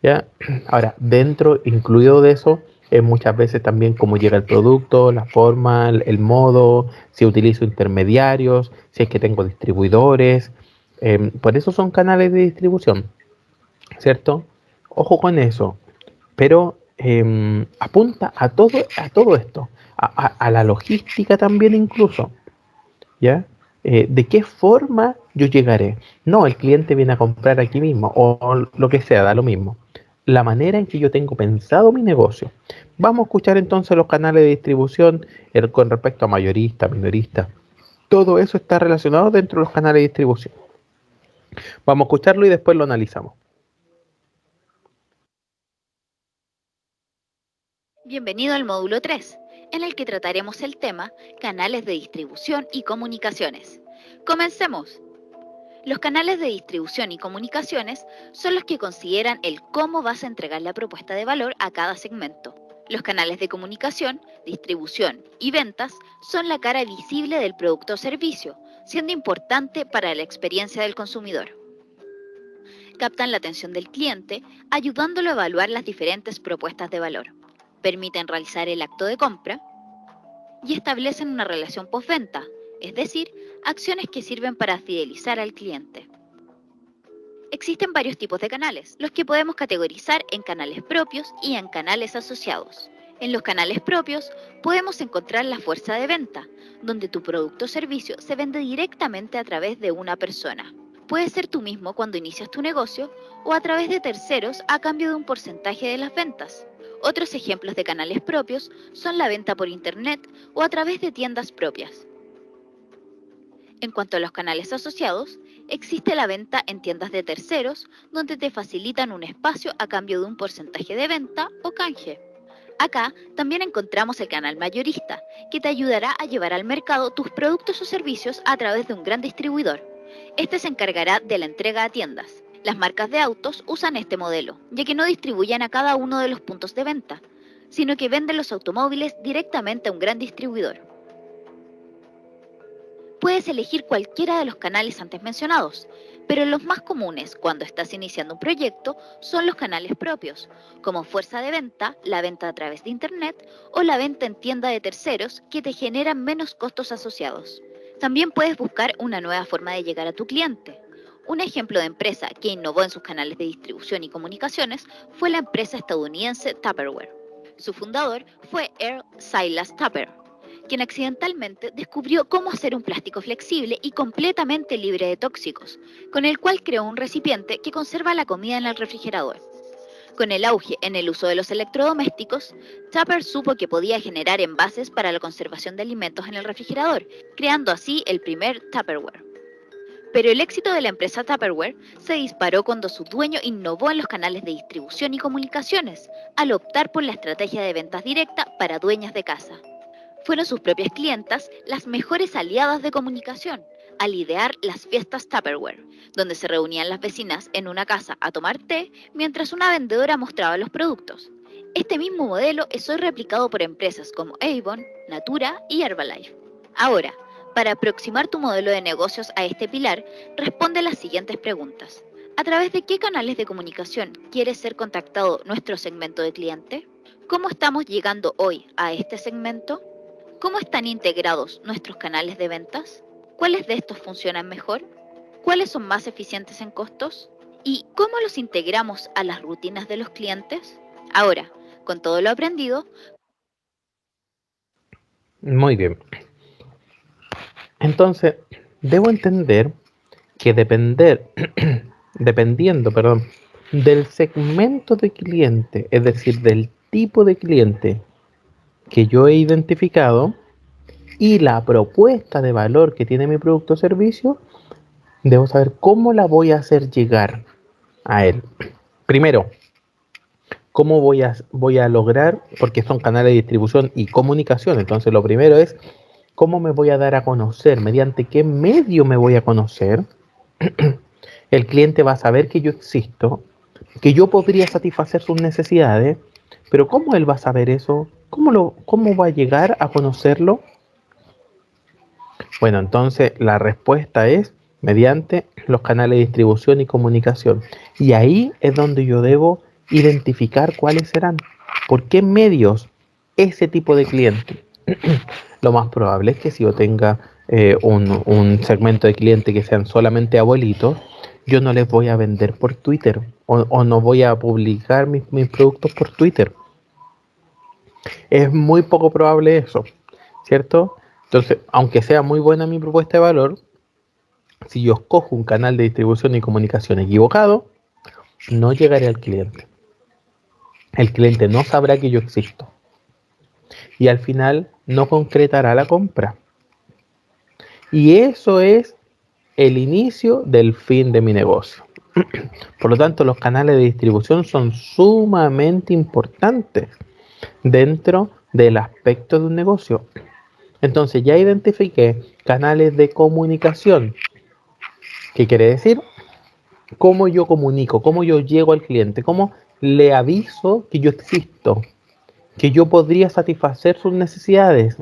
¿Ya? Ahora, dentro, incluido de eso, es muchas veces también cómo llega el producto, la forma, el modo, si utilizo intermediarios, si es que tengo distribuidores. Por eso son canales de distribución, ¿cierto? Ojo con eso, pero apunta a todo esto, a la logística también incluso, ¿ya? ¿De qué forma yo llegaré? No, el cliente viene a comprar aquí mismo, o lo que sea, da lo mismo. La manera en que yo tengo pensado mi negocio. Vamos a escuchar entonces los canales de distribución con respecto a mayorista, minorista. Todo eso está relacionado dentro de los canales de distribución. Vamos a escucharlo y después lo analizamos. Bienvenido al módulo 3, en el que trataremos el tema canales de distribución y comunicaciones. Comencemos. Los canales de distribución y comunicaciones son los que consideran el cómo vas a entregar la propuesta de valor a cada segmento. Los canales de comunicación, distribución y ventas son la cara visible del producto o servicio, siendo importante para la experiencia del consumidor. Captan la atención del cliente, ayudándolo a evaluar las diferentes propuestas de valor. Permiten realizar el acto de compra y establecen una relación postventa, es decir, acciones que sirven para fidelizar al cliente. Existen varios tipos de canales, los que podemos categorizar en canales propios y en canales asociados. En los canales propios podemos encontrar la fuerza de venta, donde tu producto o servicio se vende directamente a través de una persona. Puede ser tú mismo cuando inicias tu negocio o a través de terceros a cambio de un porcentaje de las ventas. Otros ejemplos de canales propios son la venta por internet o a través de tiendas propias. En cuanto a los canales asociados, existe la venta en tiendas de terceros, donde te facilitan un espacio a cambio de un porcentaje de venta o canje. Acá también encontramos el canal mayorista, que te ayudará a llevar al mercado tus productos o servicios a través de un gran distribuidor. Este se encargará de la entrega a tiendas. Las marcas de autos usan este modelo, ya que no distribuyen a cada uno de los puntos de venta, sino que venden los automóviles directamente a un gran distribuidor. Puedes elegir cualquiera de los canales antes mencionados, pero los más comunes cuando estás iniciando un proyecto son los canales propios, como fuerza de venta, la venta a través de Internet o la venta en tienda de terceros que te generan menos costos asociados. También puedes buscar una nueva forma de llegar a tu cliente. Un ejemplo de empresa que innovó en sus canales de distribución y comunicaciones fue la empresa estadounidense Tupperware. Su fundador fue Earl Silas Tupper, quien accidentalmente descubrió cómo hacer un plástico flexible y completamente libre de tóxicos, con el cual creó un recipiente que conserva la comida en el refrigerador. Con el auge en el uso de los electrodomésticos, Tupper supo que podía generar envases para la conservación de alimentos en el refrigerador, creando así el primer Tupperware. Pero el éxito de la empresa Tupperware se disparó cuando su dueño innovó en los canales de distribución y comunicaciones, al optar por la estrategia de ventas directa para dueñas de casa. Fueron sus propias clientas las mejores aliadas de comunicación al idear las fiestas Tupperware, donde se reunían las vecinas en una casa a tomar té mientras una vendedora mostraba los productos. Este mismo modelo es hoy replicado por empresas como Avon, Natura y Herbalife. Ahora, para aproximar tu modelo de negocios a este pilar, responde las siguientes preguntas. ¿A través de qué canales de comunicación quiere ser contactado nuestro segmento de cliente? ¿Cómo estamos llegando hoy a este segmento? ¿Cómo están integrados nuestros canales de ventas? ¿Cuáles de estos funcionan mejor? ¿Cuáles son más eficientes en costos? ¿Y cómo los integramos a las rutinas de los clientes? Ahora, con todo lo aprendido, Muy bien. Entonces, debo entender que dependiendo, perdón, del segmento de cliente, es decir, del tipo de cliente que yo he identificado y la propuesta de valor que tiene mi producto o servicio, debo saber cómo la voy a hacer llegar a él. Primero, ¿cómo voy a lograr? Porque son canales de distribución y comunicación. Entonces, lo primero es ¿Cómo me voy a dar a conocer? ¿Mediante qué medio me voy a conocer? El cliente va a saber que yo existo, que yo podría satisfacer sus necesidades, pero ¿cómo él va a saber eso? ¿Cómo va a llegar a conocerlo? Bueno, entonces la respuesta es mediante los canales de distribución y comunicación. Y ahí es donde yo debo identificar cuáles serán. ¿Por qué medios ese tipo de cliente? Lo más probable es que si yo tenga un segmento de cliente que sean solamente abuelitos, yo no les voy a vender por Twitter o no voy a publicar mis productos por Twitter. Es muy poco probable eso, ¿cierto? Entonces, aunque sea muy buena mi propuesta de valor, si yo escojo un canal de distribución y comunicación equivocado, no llegaré al cliente. El cliente no sabrá que yo existo y al final no concretará la compra. Y eso es el inicio del fin de mi negocio. Por lo tanto, los canales de distribución son sumamente importantes dentro del aspecto de un negocio. Entonces ya identifiqué canales de comunicación. ¿Qué quiere decir? Cómo yo comunico, cómo yo llego al cliente, cómo le aviso que yo existo, que yo podría satisfacer sus necesidades,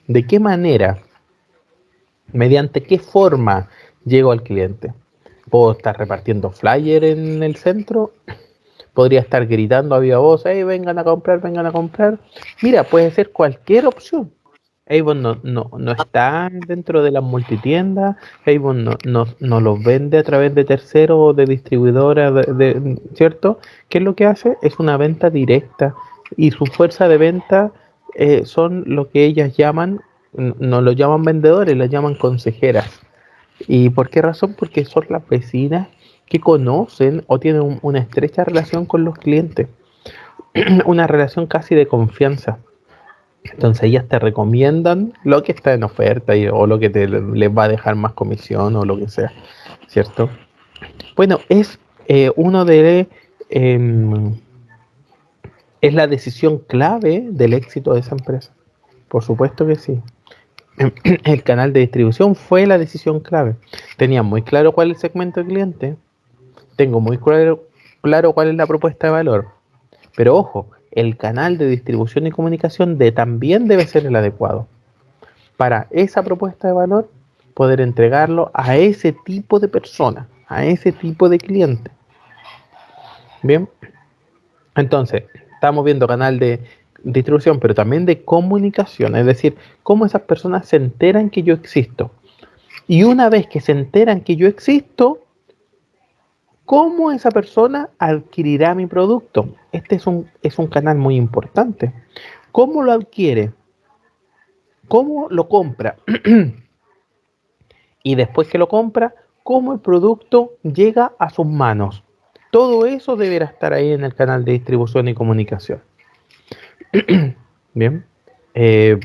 de qué manera, mediante qué forma llego al cliente. Puedo estar repartiendo flyer en el centro, podría estar gritando a viva voz, hey, vengan a comprar, vengan a comprar. Mira, puede ser cualquier opción. Avon no está dentro de las multitiendas, Avon no los vende a través de terceros o de distribuidoras, ¿cierto? ¿Qué es lo que hace? Es una venta directa y su fuerza de venta son lo que ellas llaman, no lo llaman vendedores, las llaman consejeras. ¿Y por qué razón? Porque son las vecinas que conocen o tienen una estrecha relación con los clientes, una relación casi de confianza. Entonces ellas te recomiendan lo que está en oferta o lo que les va a dejar más comisión o lo que sea, ¿cierto? Bueno, uno de... em, es la decisión clave del éxito de esa empresa. Por supuesto que sí. El canal de distribución fue la decisión clave. Tenía muy claro cuál es el segmento de cliente. Tengo muy claro cuál es la propuesta de valor. Pero ojo, el canal de distribución y comunicación también debe ser el adecuado para esa propuesta de valor, poder entregarlo a ese tipo de persona, a ese tipo de cliente. Bien, entonces, estamos viendo canal de distribución, pero también de comunicación, es decir, cómo esas personas se enteran que yo existo. Y una vez que se enteran que yo existo, ¿cómo esa persona adquirirá mi producto? Este es un canal muy importante. ¿Cómo lo adquiere? ¿Cómo lo compra? Y después que lo compra, cómo el producto llega a sus manos. Todo eso deberá estar ahí en el canal de distribución y comunicación. Bien.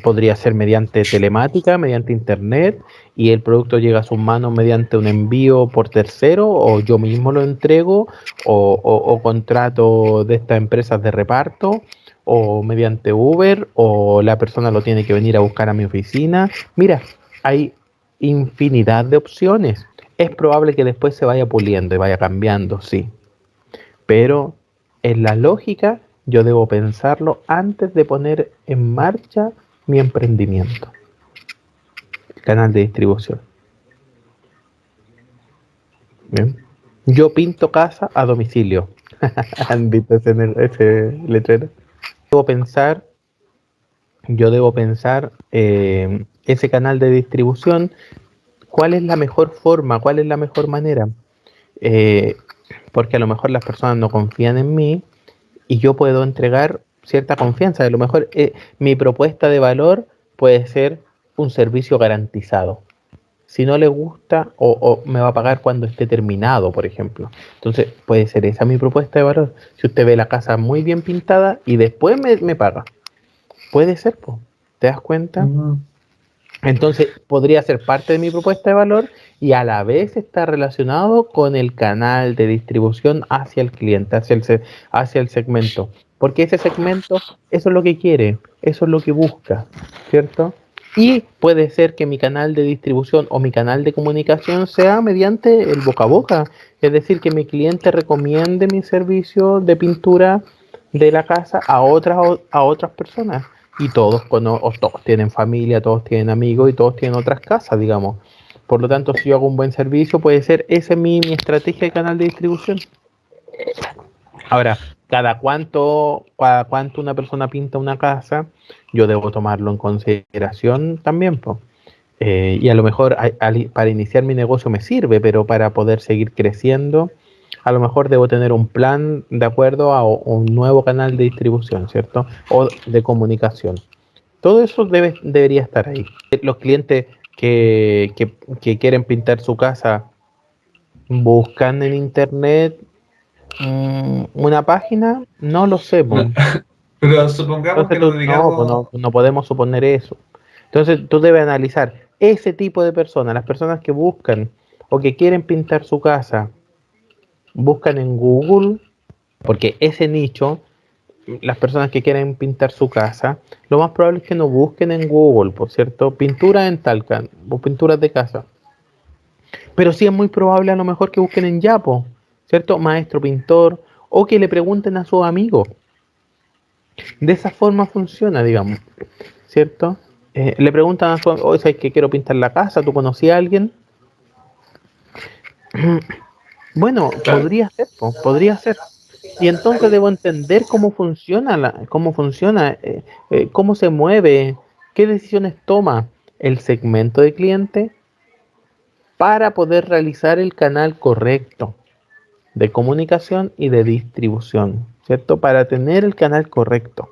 Podría ser mediante telemática, mediante internet, y el producto llega a sus manos mediante un envío por tercero, o yo mismo lo entrego, o contrato de estas empresas de reparto, o mediante Uber, o la persona lo tiene que venir a buscar a mi oficina. Mira, hay infinidad de opciones. Es probable que después se vaya puliendo y vaya cambiando, sí, pero en la lógica yo debo pensarlo antes de poner en marcha mi emprendimiento, el canal de distribución. ¿Bien? Yo pinto casa a domicilio. ¿Han visto ese letrero? Debo pensar, yo debo pensar ese canal de distribución, cuál es la mejor forma, cuál es la mejor manera. Eh, Porque a lo mejor las personas no confían en mí y yo puedo entregar cierta confianza. A lo mejor mi propuesta de valor puede ser un servicio garantizado. Si no le gusta o me va a pagar cuando esté terminado, por ejemplo. Entonces puede ser esa mi propuesta de valor. Si usted ve la casa muy bien pintada y después me paga. Puede ser, pues. ¿Te das cuenta? Entonces podría ser parte de mi propuesta de valor y a la vez está relacionado con el canal de distribución hacia el cliente, hacia el segmento. Porque ese segmento, eso es lo que quiere, eso es lo que busca, ¿cierto? Y puede ser que mi canal de distribución o mi canal de comunicación sea mediante el boca a boca. Es decir, que mi cliente recomiende mi servicio de pintura de la casa a otras personas. Y todos tienen familia, todos tienen amigos y todos tienen otras casas, digamos. Por lo tanto, si yo hago un buen servicio, puede ser esa es mi estrategia de canal de distribución. Ahora, cada cuánto una persona pinta una casa, yo debo tomarlo en consideración también, po. Y a lo mejor para iniciar mi negocio me sirve, pero para poder seguir creciendo, a lo mejor debo tener un plan de acuerdo a un nuevo canal de distribución, ¿cierto? O de comunicación. Todo eso debería estar ahí. Los clientes que quieren pintar su casa buscan en internet una página, no lo sé, po. No, pero supongamos que Entonces nos no, dedicamos, no podemos suponer eso. Entonces tú debes analizar ese tipo de personas, las personas que buscan o que quieren pintar su casa, buscan en Google, porque ese nicho, las personas que quieren pintar su casa, lo más probable es que no busquen en Google, por cierto, pintura en Talcan o pinturas de casa. Pero sí es muy probable a lo mejor que busquen en Yapo, ¿cierto? Maestro pintor, o que le pregunten a sus amigos. De esa forma funciona, digamos, ¿cierto? Le preguntan a su amigo, oye, ¿sabes que quiero pintar la casa? ¿Tú conocías a alguien? Bueno, claro, podría ser. Y entonces debo entender cómo funciona, cómo se mueve, qué decisiones toma el segmento de cliente para poder realizar el canal correcto de comunicación y de distribución, ¿cierto? Para tener el canal correcto.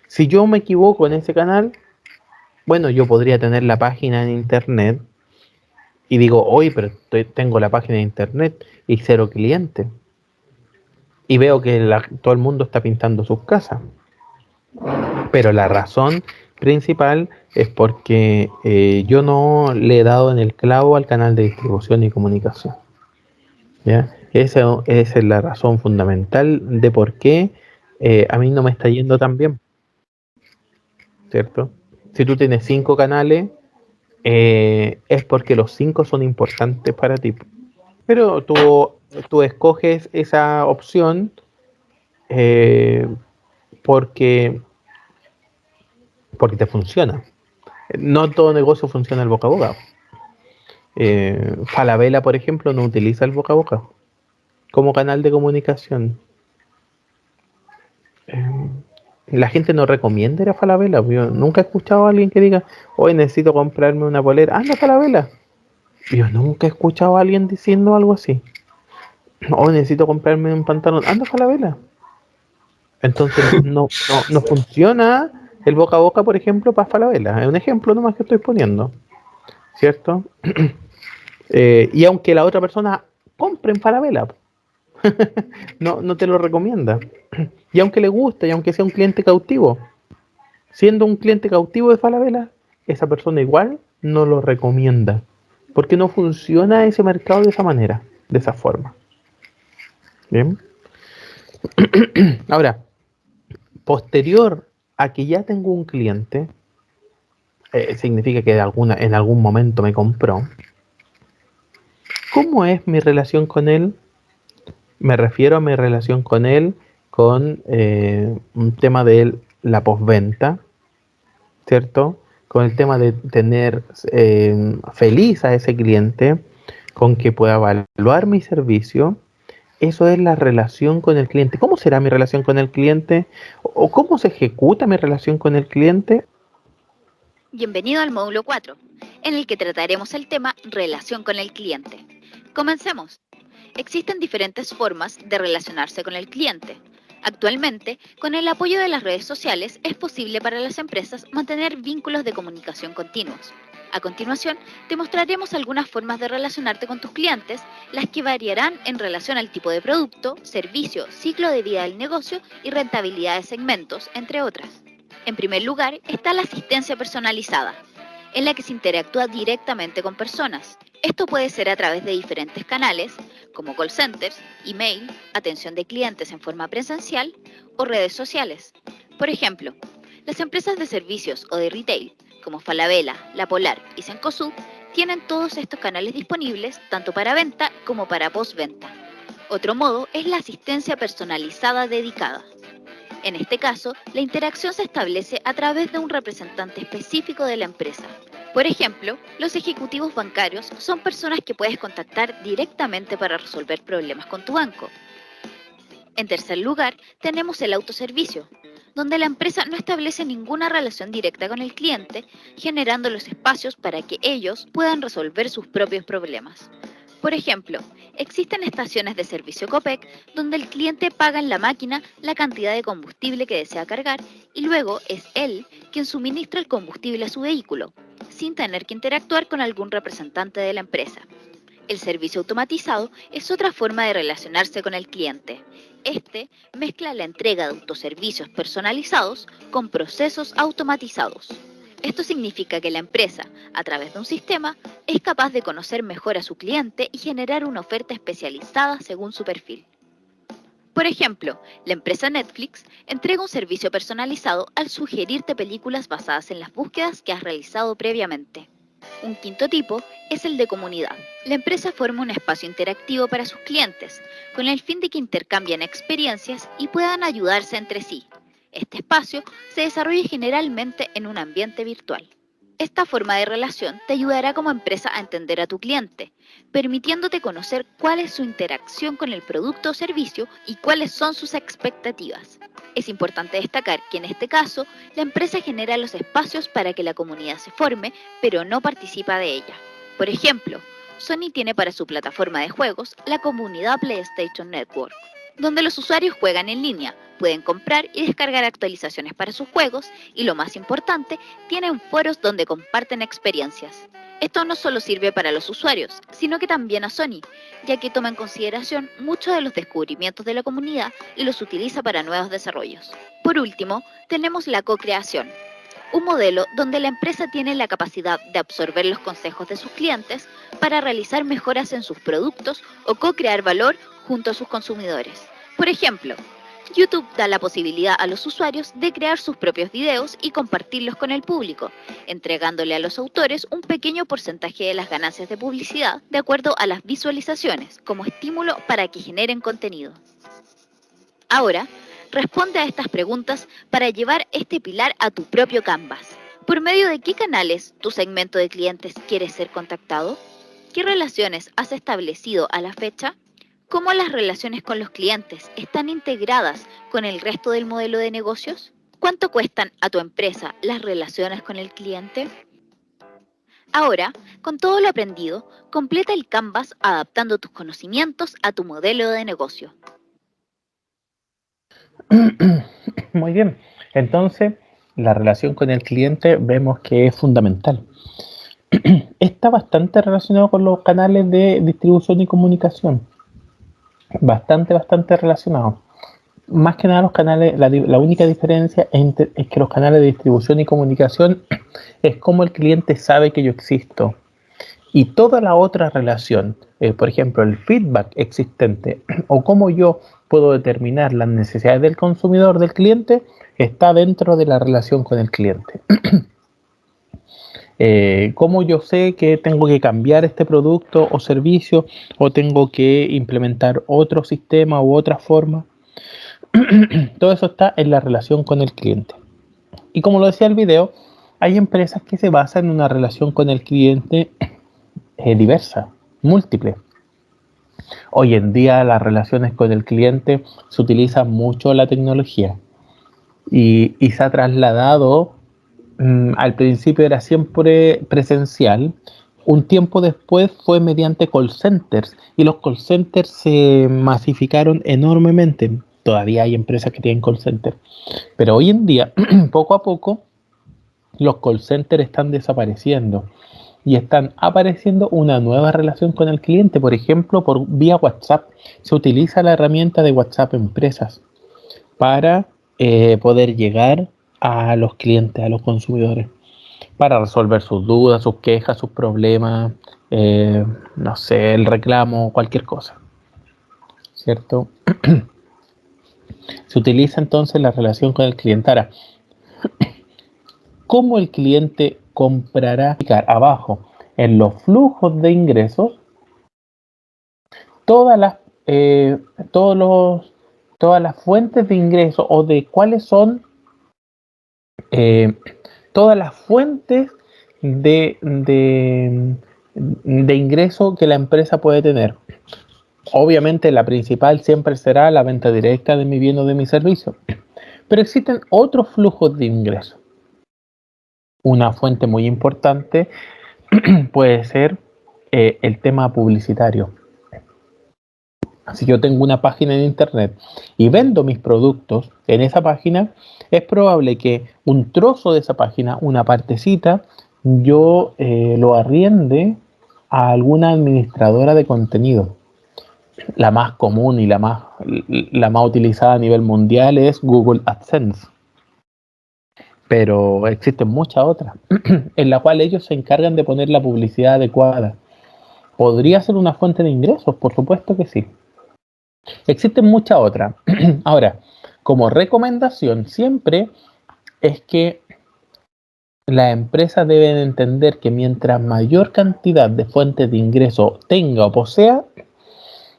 Si yo me equivoco en ese canal, bueno, yo podría tener la página en internet y digo, oye, pero tengo la página de internet y cero cliente. Y veo que todo el mundo está pintando sus casas. Pero la razón principal es porque yo no le he dado en el clavo al canal de distribución y comunicación. ¿Ya? Esa es la razón fundamental de por qué a mí no me está yendo tan bien, ¿cierto? Si tú tienes 5 canales, es porque los 5 son importantes para ti. Pero tú escoges esa opción eh, porque, porque te funciona. No todo negocio funciona el boca a boca. Falabella, por ejemplo, no utiliza el boca a boca como canal de comunicación. Eh, la gente no recomienda ir a Falabella. Yo nunca he escuchado a alguien que diga, hoy necesito comprarme una polera, anda a Falabella. Yo nunca he escuchado a alguien diciendo algo así. Hoy necesito comprarme un pantalón, anda a Falabella. Entonces no funciona el boca a boca, por ejemplo, para Falabella. Es un ejemplo nomás que estoy poniendo, ¿cierto? Y aunque la otra persona compre en Falabella, no te lo recomienda. Y aunque le guste, y aunque sea un cliente cautivo, siendo un cliente cautivo de Falabella, esa persona igual no lo recomienda. Porque no funciona ese mercado de esa manera, de esa forma. Bien. Ahora, posterior a que ya tengo un cliente, significa que en algún momento me compró. ¿Cómo es mi relación con él? Me refiero a mi relación con él con un tema de la postventa, ¿cierto? Con el tema de tener feliz a ese cliente, con que pueda evaluar mi servicio. Eso es la relación con el cliente. ¿Cómo será mi relación con el cliente? ¿O cómo se ejecuta mi relación con el cliente? Bienvenido al módulo 4, en el que trataremos el tema relación con el cliente. Comencemos. Existen diferentes formas de relacionarse con el cliente. Actualmente, con el apoyo de las redes sociales, es posible para las empresas mantener vínculos de comunicación continuos. A continuación, te mostraremos algunas formas de relacionarte con tus clientes, las que variarán en relación al tipo de producto, servicio, ciclo de vida del negocio y rentabilidad de segmentos, entre otras. En primer lugar, está la asistencia personalizada, en la que se interactúa directamente con personas. Esto puede ser a través de diferentes canales, como call centers, email, atención de clientes en forma presencial o redes sociales. Por ejemplo, las empresas de servicios o de retail como Falabella, La Polar y Cencosud, tienen todos estos canales disponibles tanto para venta como para postventa. Otro modo es la asistencia personalizada dedicada. En este caso, la interacción se establece a través de un representante específico de la empresa. Por ejemplo, los ejecutivos bancarios son personas que puedes contactar directamente para resolver problemas con tu banco. En tercer lugar, tenemos el autoservicio, donde la empresa no establece ninguna relación directa con el cliente, generando los espacios para que ellos puedan resolver sus propios problemas. Por ejemplo, existen estaciones de servicio Copec donde el cliente paga en la máquina la cantidad de combustible que desea cargar y luego es él quien suministra el combustible a su vehículo, sin tener que interactuar con algún representante de la empresa. El servicio automatizado es otra forma de relacionarse con el cliente. Este mezcla la entrega de autoservicios personalizados con procesos automatizados. Esto significa que la empresa, a través de un sistema, es capaz de conocer mejor a su cliente y generar una oferta especializada según su perfil. Por ejemplo, la empresa Netflix entrega un servicio personalizado al sugerirte películas basadas en las búsquedas que has realizado previamente. Un quinto tipo es el de comunidad. La empresa forma un espacio interactivo para sus clientes, con el fin de que intercambien experiencias y puedan ayudarse entre sí. Este espacio se desarrolla generalmente en un ambiente virtual. Esta forma de relación te ayudará como empresa a entender a tu cliente, permitiéndote conocer cuál es su interacción con el producto o servicio y cuáles son sus expectativas. Es importante destacar que en este caso, la empresa genera los espacios para que la comunidad se forme, pero no participa de ella. Por ejemplo, Sony tiene para su plataforma de juegos la comunidad PlayStation Network, donde los usuarios juegan en línea, pueden comprar y descargar actualizaciones para sus juegos y, lo más importante, tienen foros donde comparten experiencias. Esto no solo sirve para los usuarios, sino que también a Sony, ya que toma en consideración muchos de los descubrimientos de la comunidad y los utiliza para nuevos desarrollos. Por último, tenemos la co-creación, un modelo donde la empresa tiene la capacidad de absorber los consejos de sus clientes para realizar mejoras en sus productos o co-crear valor junto a sus consumidores. Por ejemplo, YouTube da la posibilidad a los usuarios de crear sus propios videos y compartirlos con el público, entregándole a los autores un pequeño porcentaje de las ganancias de publicidad de acuerdo a las visualizaciones, como estímulo para que generen contenido. Ahora, responde a estas preguntas para llevar este pilar a tu propio Canvas. ¿Por medio de qué canales tu segmento de clientes quiere ser contactado? ¿Qué relaciones has establecido a la fecha? ¿Cómo las relaciones con los clientes están integradas con el resto del modelo de negocios? ¿Cuánto cuestan a tu empresa las relaciones con el cliente? Ahora, con todo lo aprendido, completa el Canvas adaptando tus conocimientos a tu modelo de negocio. Muy bien. Entonces, la relación con el cliente vemos que es fundamental. Está bastante relacionado con los canales de distribución y comunicación. Bastante relacionado. Más que nada los canales, la única diferencia es que los canales de distribución y comunicación es cómo el cliente sabe que yo existo. Y toda la otra relación, por ejemplo, el feedback existente o cómo yo puedo determinar las necesidades del consumidor, del cliente, está dentro de la relación con el cliente. Cómo yo sé que tengo que cambiar este producto o servicio o tengo que implementar otro sistema u otra forma. Todo eso está en la relación con el cliente. Y como lo decía el video, hay empresas que se basan en una relación con el cliente diversa, múltiple. Hoy en día las relaciones con el cliente se utiliza mucho la tecnología y se ha trasladado, al principio era siempre presencial, un tiempo después fue mediante call centers y los call centers se masificaron enormemente. Todavía hay empresas que tienen call centers, pero hoy en día, poco a poco, los call centers están desapareciendo y están apareciendo una nueva relación con el cliente, por ejemplo, por vía WhatsApp. Se utiliza la herramienta de WhatsApp Empresas para poder llegar a los clientes, a los consumidores, para resolver sus dudas, sus quejas, sus problemas, no sé, el reclamo, cualquier cosa, ¿cierto? Se utiliza entonces la relación con el cliente. Ahora, ¿cómo el cliente comprará abajo en los flujos de ingresos todas las, eh, todos los, todas las fuentes de ingresos o de cuáles son eh, todas las fuentes de ingreso que la empresa puede tener. Obviamente la principal siempre será la venta directa de mi bien o de mi servicio, pero existen otros flujos de ingreso. Una fuente muy importante puede ser el tema publicitario. Si yo tengo una página en internet y vendo mis productos en esa página, es probable que un trozo de esa página, una partecita, yo lo arriende a alguna administradora de contenido. La más común y la más utilizada a nivel mundial es Google AdSense. Pero existen muchas otras en la cual ellos se encargan de poner la publicidad adecuada. ¿Podría ser una fuente de ingresos? Por supuesto que sí. Existen muchas otras. Ahora, como recomendación siempre es que las empresas deben entender que mientras mayor cantidad de fuentes de ingreso tenga o posea,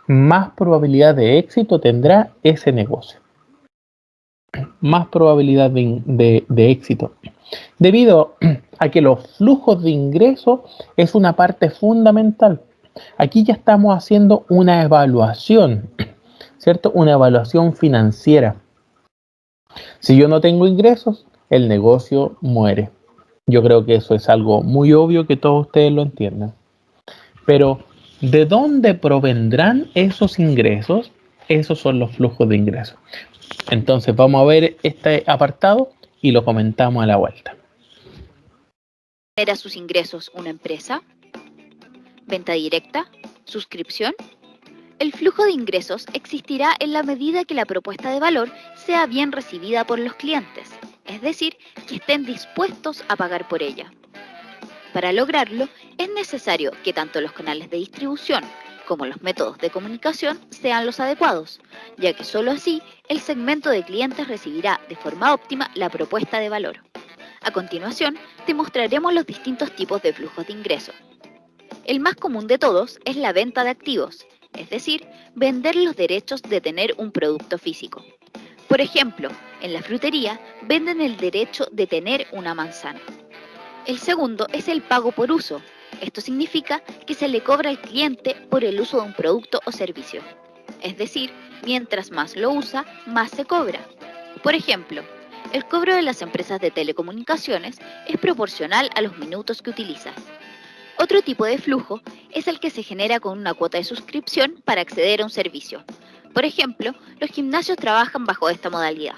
más probabilidad de éxito tendrá ese negocio. Más probabilidad de éxito. Debido a que los flujos de ingreso es una parte fundamental. Aquí ya estamos haciendo una evaluación, ¿cierto? Una evaluación financiera. Si yo no tengo ingresos, el negocio muere. Yo creo que eso es algo muy obvio que todos ustedes lo entiendan. Pero, ¿de dónde provendrán esos ingresos? Esos son los flujos de ingresos. Entonces, vamos a ver este apartado y lo comentamos a la vuelta. ¿Genera sus ingresos una empresa? ¿Venta directa? ¿Suscripción? El flujo de ingresos existirá en la medida que la propuesta de valor sea bien recibida por los clientes, es decir, que estén dispuestos a pagar por ella. Para lograrlo, es necesario que tanto los canales de distribución como los métodos de comunicación sean los adecuados, ya que sólo así el segmento de clientes recibirá de forma óptima la propuesta de valor. A continuación, te mostraremos los distintos tipos de flujos de ingreso. El más común de todos es la venta de activos, es decir, vender los derechos de tener un producto físico. Por ejemplo, en la frutería venden el derecho de tener una manzana. El segundo es el pago por uso. Esto significa que se le cobra al cliente por el uso de un producto o servicio. Es decir, mientras más lo usa, más se cobra. Por ejemplo, el cobro de las empresas de telecomunicaciones es proporcional a los minutos que utilizas. Otro tipo de flujo es el que se genera con una cuota de suscripción para acceder a un servicio. Por ejemplo, los gimnasios trabajan bajo esta modalidad.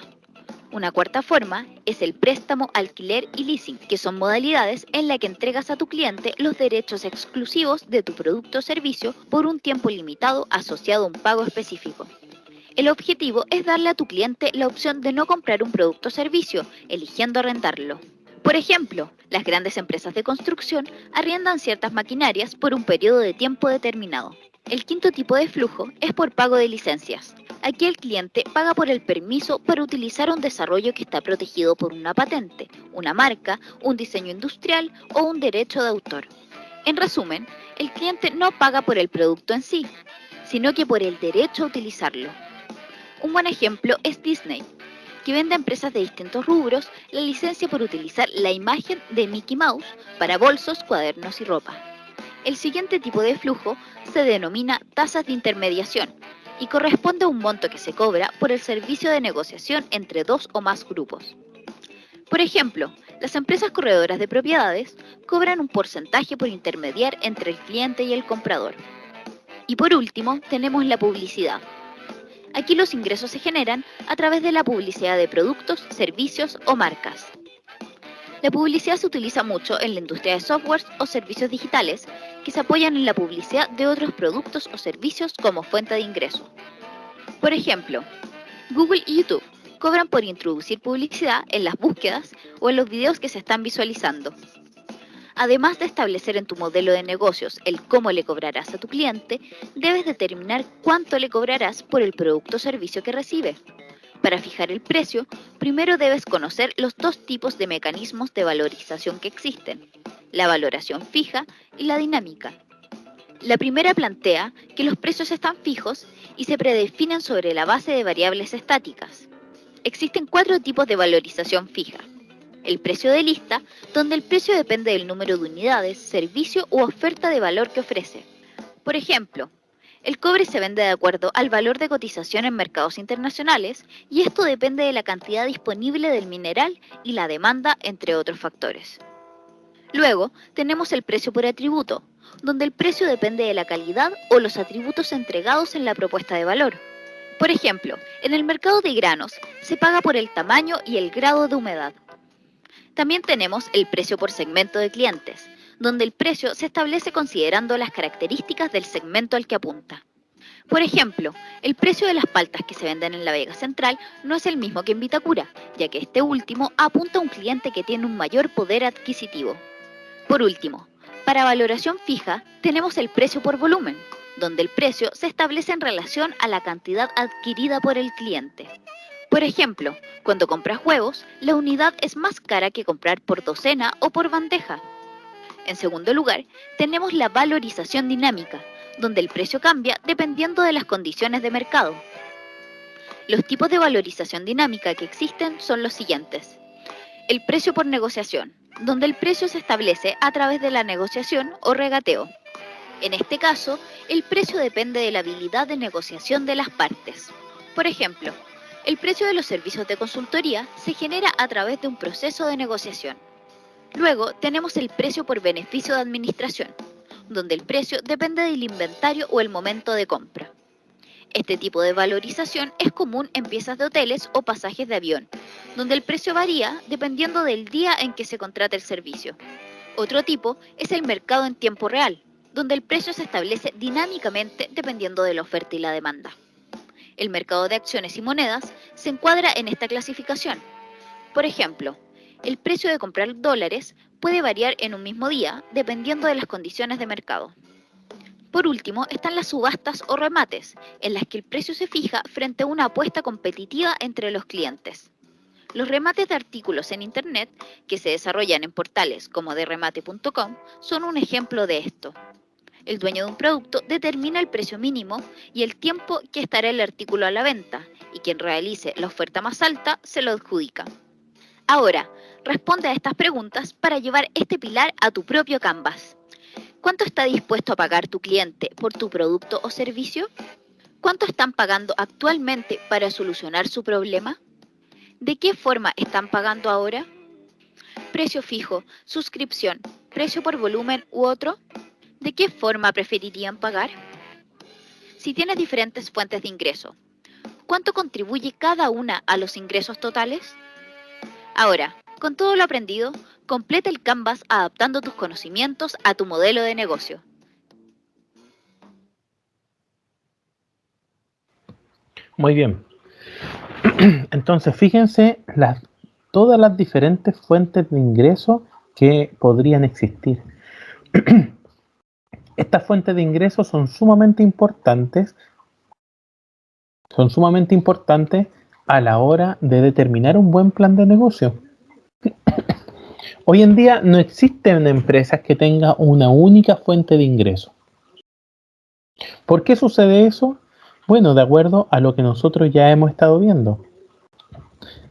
Una cuarta forma es el préstamo, alquiler y leasing, que son modalidades en las que entregas a tu cliente los derechos exclusivos de tu producto o servicio por un tiempo limitado asociado a un pago específico. El objetivo es darle a tu cliente la opción de no comprar un producto o servicio, eligiendo arrendarlo. Por ejemplo, las grandes empresas de construcción arriendan ciertas maquinarias por un periodo de tiempo determinado. El quinto tipo de flujo es por pago de licencias. Aquí el cliente paga por el permiso para utilizar un desarrollo que está protegido por una patente, una marca, un diseño industrial o un derecho de autor. En resumen, el cliente no paga por el producto en sí, sino que por el derecho a utilizarlo. Un buen ejemplo es Disney, que vende a empresas de distintos rubros la licencia por utilizar la imagen de Mickey Mouse para bolsos, cuadernos y ropa. El siguiente tipo de flujo se denomina tasas de intermediación y corresponde a un monto que se cobra por el servicio de negociación entre dos o más grupos. Por ejemplo, las empresas corredoras de propiedades cobran un porcentaje por intermediar entre el cliente y el comprador. Y por último, tenemos la publicidad. Aquí los ingresos se generan a través de la publicidad de productos, servicios o marcas. La publicidad se utiliza mucho en la industria de softwares o servicios digitales que se apoyan en la publicidad de otros productos o servicios como fuente de ingreso. Por ejemplo, Google y YouTube cobran por introducir publicidad en las búsquedas o en los videos que se están visualizando. Además de establecer en tu modelo de negocios el cómo le cobrarás a tu cliente, debes determinar cuánto le cobrarás por el producto o servicio que recibe. Para fijar el precio, primero debes conocer los dos tipos de mecanismos de valorización que existen, la valoración fija y la dinámica. La primera plantea que los precios están fijos y se predefinen sobre la base de variables estáticas. Existen 4 tipos de valorización fija. El precio de lista, donde el precio depende del número de unidades, servicio u oferta de valor que ofrece. Por ejemplo, el cobre se vende de acuerdo al valor de cotización en mercados internacionales y esto depende de la cantidad disponible del mineral y la demanda, entre otros factores. Luego, tenemos el precio por atributo, donde el precio depende de la calidad o los atributos entregados en la propuesta de valor. Por ejemplo, en el mercado de granos se paga por el tamaño y el grado de humedad. También tenemos el precio por segmento de clientes, donde el precio se establece considerando las características del segmento al que apunta. Por ejemplo, el precio de las paltas que se venden en la Vega Central no es el mismo que en Vitacura, ya que este último apunta a un cliente que tiene un mayor poder adquisitivo. Por último, para valoración fija tenemos el precio por volumen, donde el precio se establece en relación a la cantidad adquirida por el cliente. Por ejemplo, cuando compras huevos, la unidad es más cara que comprar por docena o por bandeja. En segundo lugar, tenemos la valorización dinámica, donde el precio cambia dependiendo de las condiciones de mercado. Los tipos de valorización dinámica que existen son los siguientes. El precio por negociación, donde el precio se establece a través de la negociación o regateo. En este caso, el precio depende de la habilidad de negociación de las partes. Por ejemplo, el precio de los servicios de consultoría se genera a través de un proceso de negociación. Luego tenemos el precio por beneficio de administración, donde el precio depende del inventario o el momento de compra. Este tipo de valorización es común en piezas de hoteles o pasajes de avión, donde el precio varía dependiendo del día en que se contrata el servicio. Otro tipo es el mercado en tiempo real, donde el precio se establece dinámicamente dependiendo de la oferta y la demanda. El mercado de acciones y monedas se encuadra en esta clasificación. Por ejemplo, el precio de comprar dólares puede variar en un mismo día dependiendo de las condiciones de mercado. Por último, están las subastas o remates, en las que el precio se fija frente a una apuesta competitiva entre los clientes. Los remates de artículos en Internet, que se desarrollan en portales como derremate.com, son un ejemplo de esto. El dueño de un producto determina el precio mínimo y el tiempo que estará el artículo a la venta, y quien realice la oferta más alta se lo adjudica. Ahora, responde a estas preguntas para llevar este pilar a tu propio Canvas. ¿Cuánto está dispuesto a pagar tu cliente por tu producto o servicio? ¿Cuánto están pagando actualmente para solucionar su problema? ¿De qué forma están pagando ahora? ¿Precio fijo, suscripción, precio por volumen u otro? ¿De qué forma preferirían pagar? Si tienes diferentes fuentes de ingreso, ¿cuánto contribuye cada una a los ingresos totales? Ahora, con todo lo aprendido, completa el Canvas adaptando tus conocimientos a tu modelo de negocio. Muy bien. Entonces, fíjense todas las diferentes fuentes de ingreso que podrían existir. Estas fuentes de ingresos son sumamente importantes a la hora de determinar un buen plan de negocio. Hoy en día no existen empresas que tengan una única fuente de ingreso. ¿Por qué sucede eso? Bueno, de acuerdo a lo que nosotros ya hemos estado viendo.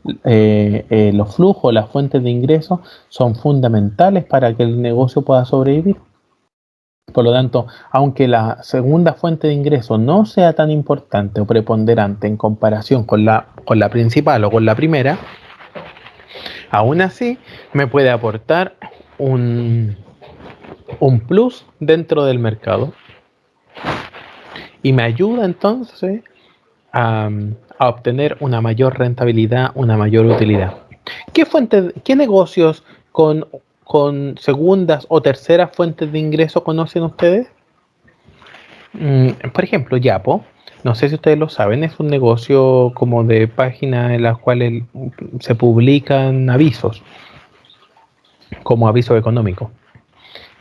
Los flujos, las fuentes de ingresos son fundamentales para que el negocio pueda sobrevivir. Por lo tanto, aunque la segunda fuente de ingreso no sea tan importante o preponderante en comparación con la principal o con la primera, aún así me puede aportar un plus dentro del mercado y me ayuda entonces a obtener una mayor rentabilidad, una mayor utilidad. ¿Qué negocios con segundas o terceras fuentes de ingreso conocen ustedes? Por ejemplo, Yapo, no sé si ustedes lo saben, es un negocio como de páginas en las cuales se publican avisos, como aviso económico.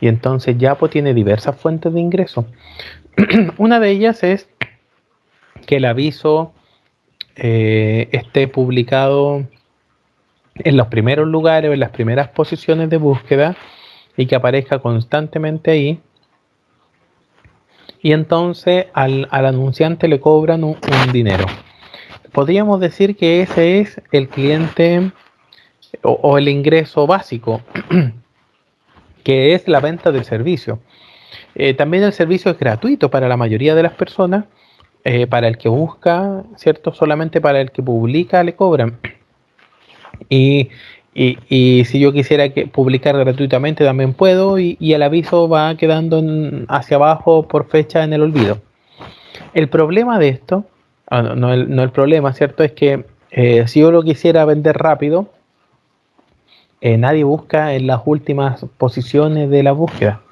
Y entonces Yapo tiene diversas fuentes de ingreso. Una de ellas es que el aviso esté publicado en los primeros lugares o en las primeras posiciones de búsqueda y que aparezca constantemente ahí. Y entonces al anunciante le cobran un dinero. Podríamos decir que ese es el cliente o el ingreso básico, que es la venta del servicio. También el servicio es gratuito para la mayoría de las personas. Para el que busca, ¿cierto? Solamente para el que publica le cobran. Y, y si yo quisiera publicar gratuitamente también puedo, y el aviso va quedando hacia abajo por fecha en el olvido. El problema de esto, no el problema, ¿cierto? Es que si yo lo quisiera vender rápido, nadie busca en las últimas posiciones de la búsqueda.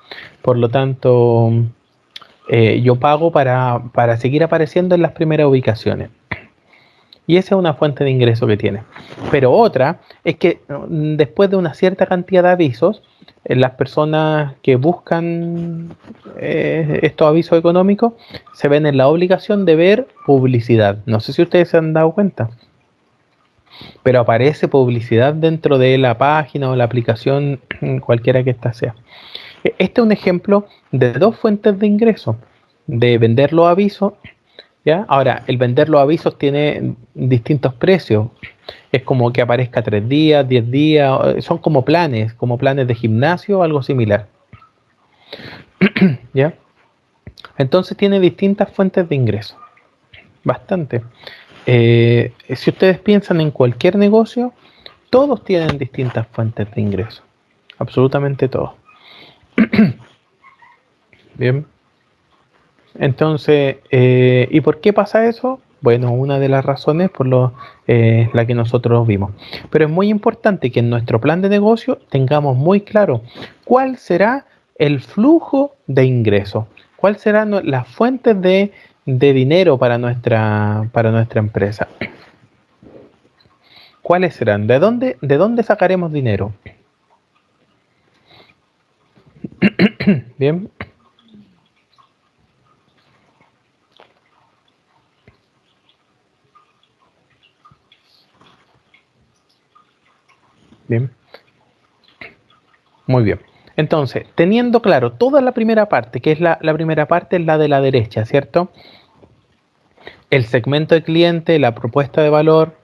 Por lo tanto, yo pago para seguir apareciendo en las primeras ubicaciones. Y esa es una fuente de ingreso que tiene. Pero otra es que después de una cierta cantidad de avisos, las personas que buscan estos avisos económicos se ven en la obligación de ver publicidad. No sé si ustedes se han dado cuenta, pero aparece publicidad dentro de la página o la aplicación, cualquiera que ésta sea. Este es un ejemplo de dos fuentes de ingreso, de vender los avisos. ¿Ya? Ahora, el vender los avisos tiene distintos precios. Es como que aparezca 3 días, 10 días, son como planes de gimnasio o algo similar. ¿Ya? Entonces tiene distintas fuentes de ingreso. Bastante. Si ustedes piensan en cualquier negocio, todos tienen distintas fuentes de ingreso. Absolutamente todos. Bien. Entonces, ¿y por qué pasa eso? Bueno, una de las razones por la que nosotros vimos. Pero es muy importante que en nuestro plan de negocio tengamos muy claro cuál será el flujo de ingresos, cuáles serán las fuentes de dinero para nuestra empresa. ¿Cuáles serán? ¿De dónde sacaremos dinero? Bien. Bien. Muy bien. Entonces, teniendo claro toda la primera parte, que es la primera parte, es la de la derecha, ¿cierto? El segmento de cliente, la propuesta de valor,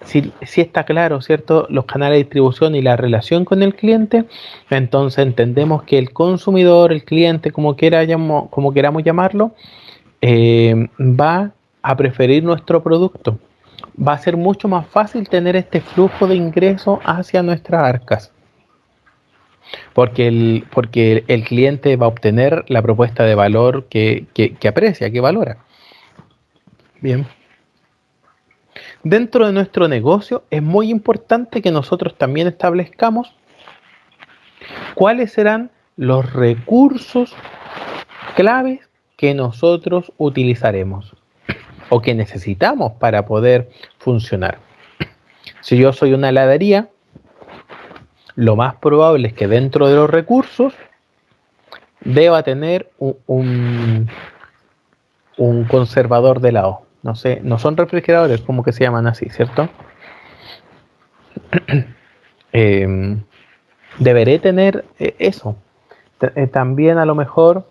si está claro, ¿cierto? Los canales de distribución y la relación con el cliente, entonces entendemos que el consumidor, el cliente, como queramos llamarlo, va a preferir nuestro producto. Va a ser mucho más fácil tener este flujo de ingresos hacia nuestras arcas. Porque el cliente va a obtener la propuesta de valor que aprecia, que valora. Bien. Dentro de nuestro negocio es muy importante que nosotros también establezcamos cuáles serán los recursos claves que nosotros utilizaremos o que necesitamos para poder funcionar. Si yo soy una heladería, lo más probable es que dentro de los recursos deba tener un conservador de helado. No sé, no son refrigeradores, como que se llaman así, ¿cierto? Deberé tener eso. También a lo mejor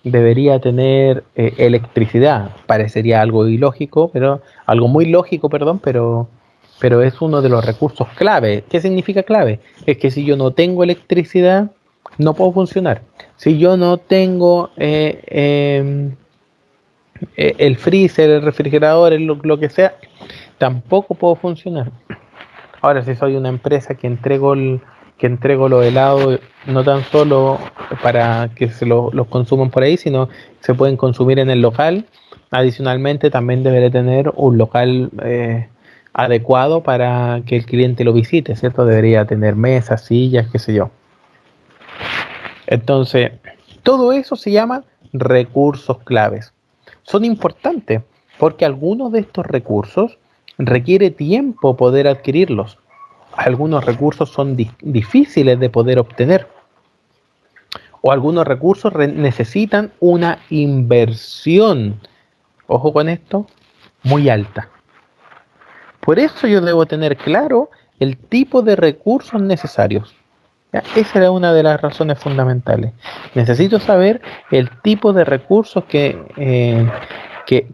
debería tener electricidad. Parecería algo ilógico, pero algo muy lógico, perdón, pero es uno de los recursos clave. ¿Qué significa clave? Es que si yo no tengo electricidad, no puedo funcionar. Si yo no tengo el freezer, el refrigerador, lo que sea, tampoco puedo funcionar. Ahora, si soy una empresa que entrego los helados no tan solo para que los consuman por ahí, sino se pueden consumir en el local. Adicionalmente, también deberé tener un local adecuado para que el cliente lo visite, ¿cierto? Debería tener mesas, sillas, qué sé yo. Entonces, todo eso se llama recursos claves. Son importantes porque algunos de estos recursos requiere tiempo poder adquirirlos. Algunos recursos son difíciles de poder obtener. O algunos recursos necesitan una inversión. Ojo con esto, muy alta. Por eso yo debo tener claro el tipo de recursos necesarios. ¿Ya? Esa era una de las razones fundamentales. Necesito saber el tipo de recursos que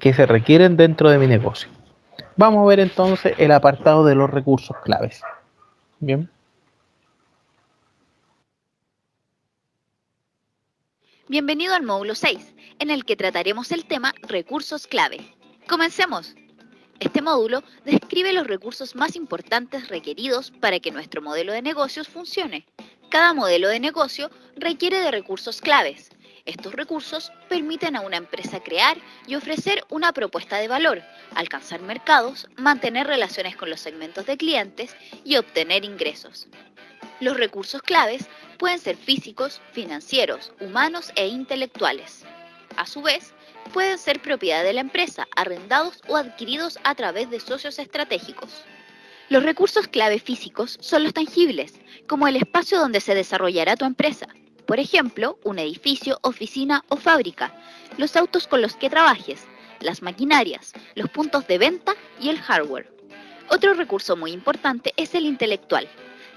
se requieren dentro de mi negocio. Vamos a ver entonces el apartado de los recursos claves. Bien. Bienvenido al módulo 6, en el que trataremos el tema recursos clave. Comencemos. Este módulo describe los recursos más importantes requeridos para que nuestro modelo de negocios funcione. Cada modelo de negocio requiere de recursos claves. Estos recursos permiten a una empresa crear y ofrecer una propuesta de valor, alcanzar mercados, mantener relaciones con los segmentos de clientes y obtener ingresos. Los recursos claves pueden ser físicos, financieros, humanos e intelectuales. A su vez, pueden ser propiedad de la empresa, arrendados o adquiridos a través de socios estratégicos. Los recursos clave físicos son los tangibles, como el espacio donde se desarrollará tu empresa. Por ejemplo, un edificio, oficina o fábrica, los autos con los que trabajes, las maquinarias, los puntos de venta y el hardware. Otro recurso muy importante es el intelectual,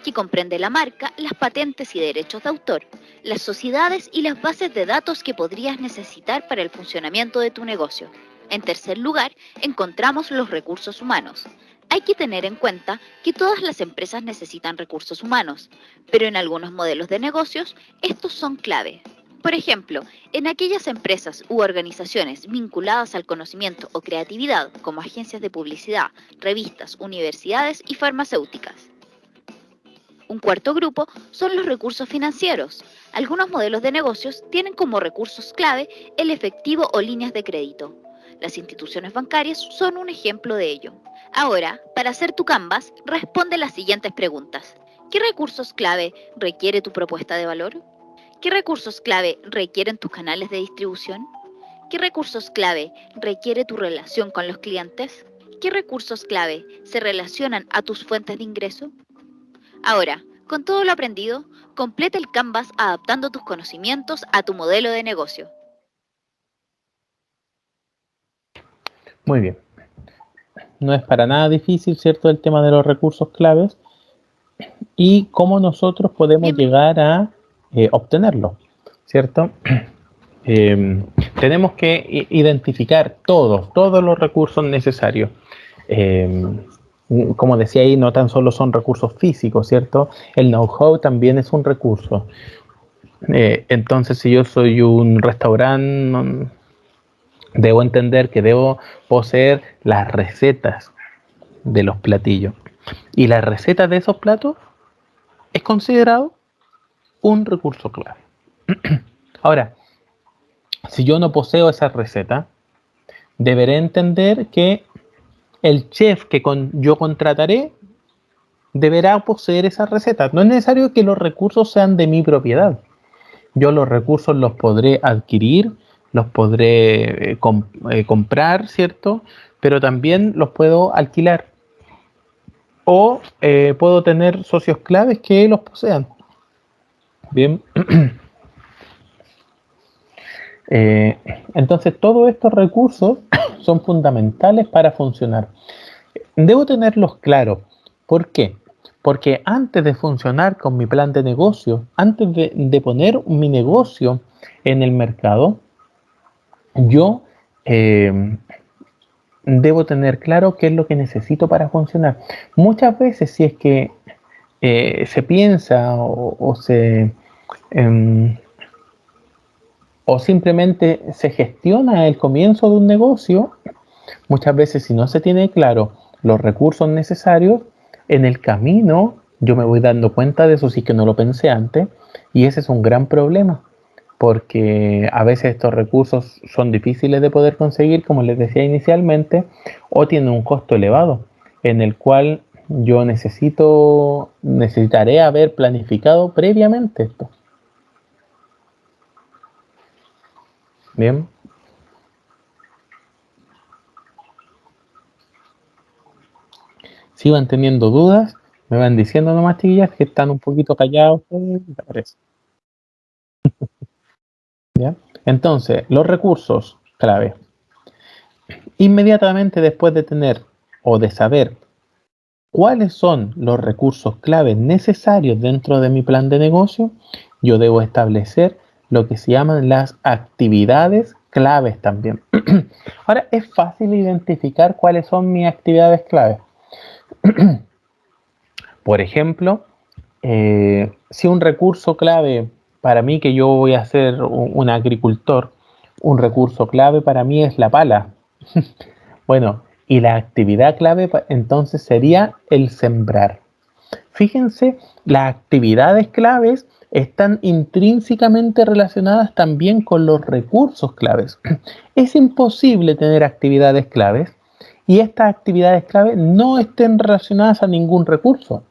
que comprende la marca, las patentes y derechos de autor, las sociedades y las bases de datos que podrías necesitar para el funcionamiento de tu negocio. En tercer lugar, encontramos los recursos humanos. Hay que tener en cuenta que todas las empresas necesitan recursos humanos, pero en algunos modelos de negocios estos son clave. Por ejemplo, en aquellas empresas u organizaciones vinculadas al conocimiento o creatividad, como agencias de publicidad, revistas, universidades y farmacéuticas. Un cuarto grupo son los recursos financieros. Algunos modelos de negocios tienen como recursos clave el efectivo o líneas de crédito. Las instituciones bancarias son un ejemplo de ello. Ahora, para hacer tu Canvas, responde las siguientes preguntas. ¿Qué recursos clave requiere tu propuesta de valor? ¿Qué recursos clave requieren tus canales de distribución? ¿Qué recursos clave requiere tu relación con los clientes? ¿Qué recursos clave se relacionan a tus fuentes de ingreso? Ahora, con todo lo aprendido, completa el Canvas adaptando tus conocimientos a tu modelo de negocio. Muy bien. No es para nada difícil, ¿cierto?, el tema de los recursos claves y cómo nosotros podemos Bien, llegar a obtenerlos, ¿cierto? Tenemos que identificar todos los recursos necesarios. Como decía ahí, no tan solo son recursos físicos, ¿cierto? El know-how también es un recurso. Entonces, si yo soy un restaurante, debo entender que debo poseer las recetas de los platillos. Y la receta de esos platos es considerado un recurso clave. Ahora, si yo no poseo esa receta, deberé entender que el chef que yo contrataré deberá poseer esa receta. No es necesario que los recursos sean de mi propiedad. Yo los recursos los podré adquirir, los podré comprar, ¿cierto? Pero también los puedo alquilar. O puedo tener socios claves que los posean. Bien. Entonces todos estos recursos son fundamentales para funcionar. Debo tenerlos claros. ¿Por qué? Porque antes de funcionar con mi plan de negocio, antes de poner mi negocio en el mercado, yo debo tener claro qué es lo que necesito para funcionar. Muchas veces si es que se piensa em, o simplemente se gestiona el comienzo de un negocio, muchas veces si no se tiene claro los recursos necesarios, en el camino yo me voy dando cuenta de eso, sí que no lo pensé antes, y ese es un gran problema, porque a veces estos recursos son difíciles de poder conseguir, como les decía inicialmente, o tienen un costo elevado, en el cual yo necesitaré haber planificado previamente esto. Bien. Si van teniendo dudas, me van diciendo nomás, chiquillas, que están un poquito callados, me parece. ¿Ya? Entonces, los recursos clave. Inmediatamente después de tener o de saber cuáles son los recursos claves necesarios dentro de mi plan de negocio, yo debo establecer lo que se llaman las actividades claves también. Ahora, es fácil identificar cuáles son mis actividades claves. Por ejemplo, si un recurso clave para mí, que yo voy a ser un agricultor, un recurso clave para mí es la pala. Bueno, y la actividad clave entonces sería el sembrar. Fíjense, las actividades claves están intrínsecamente relacionadas también con los recursos claves. Es imposible tener actividades claves y estas actividades claves no estén relacionadas a ningún recurso.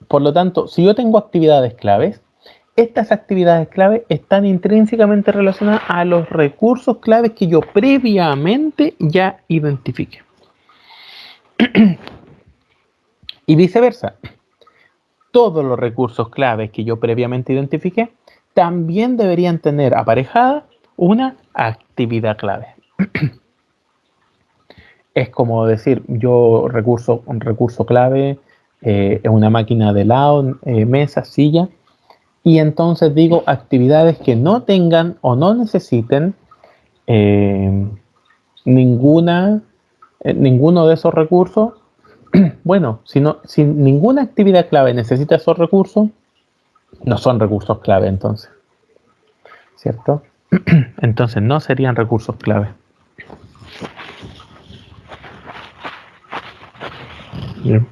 Por lo tanto, si yo tengo actividades claves, estas actividades claves están intrínsecamente relacionadas a los recursos claves que yo previamente ya identifique. Y viceversa, todos los recursos claves que yo previamente identifiqué también deberían tener aparejada una actividad clave. Es como decir, un recurso clave es una máquina de helado, mesa, silla, y entonces digo actividades que no tengan o no necesiten eh, ninguno de esos recursos. Bueno, si ninguna actividad clave necesita esos recursos, no son recursos clave entonces, ¿cierto? Entonces no serían recursos clave. Bien.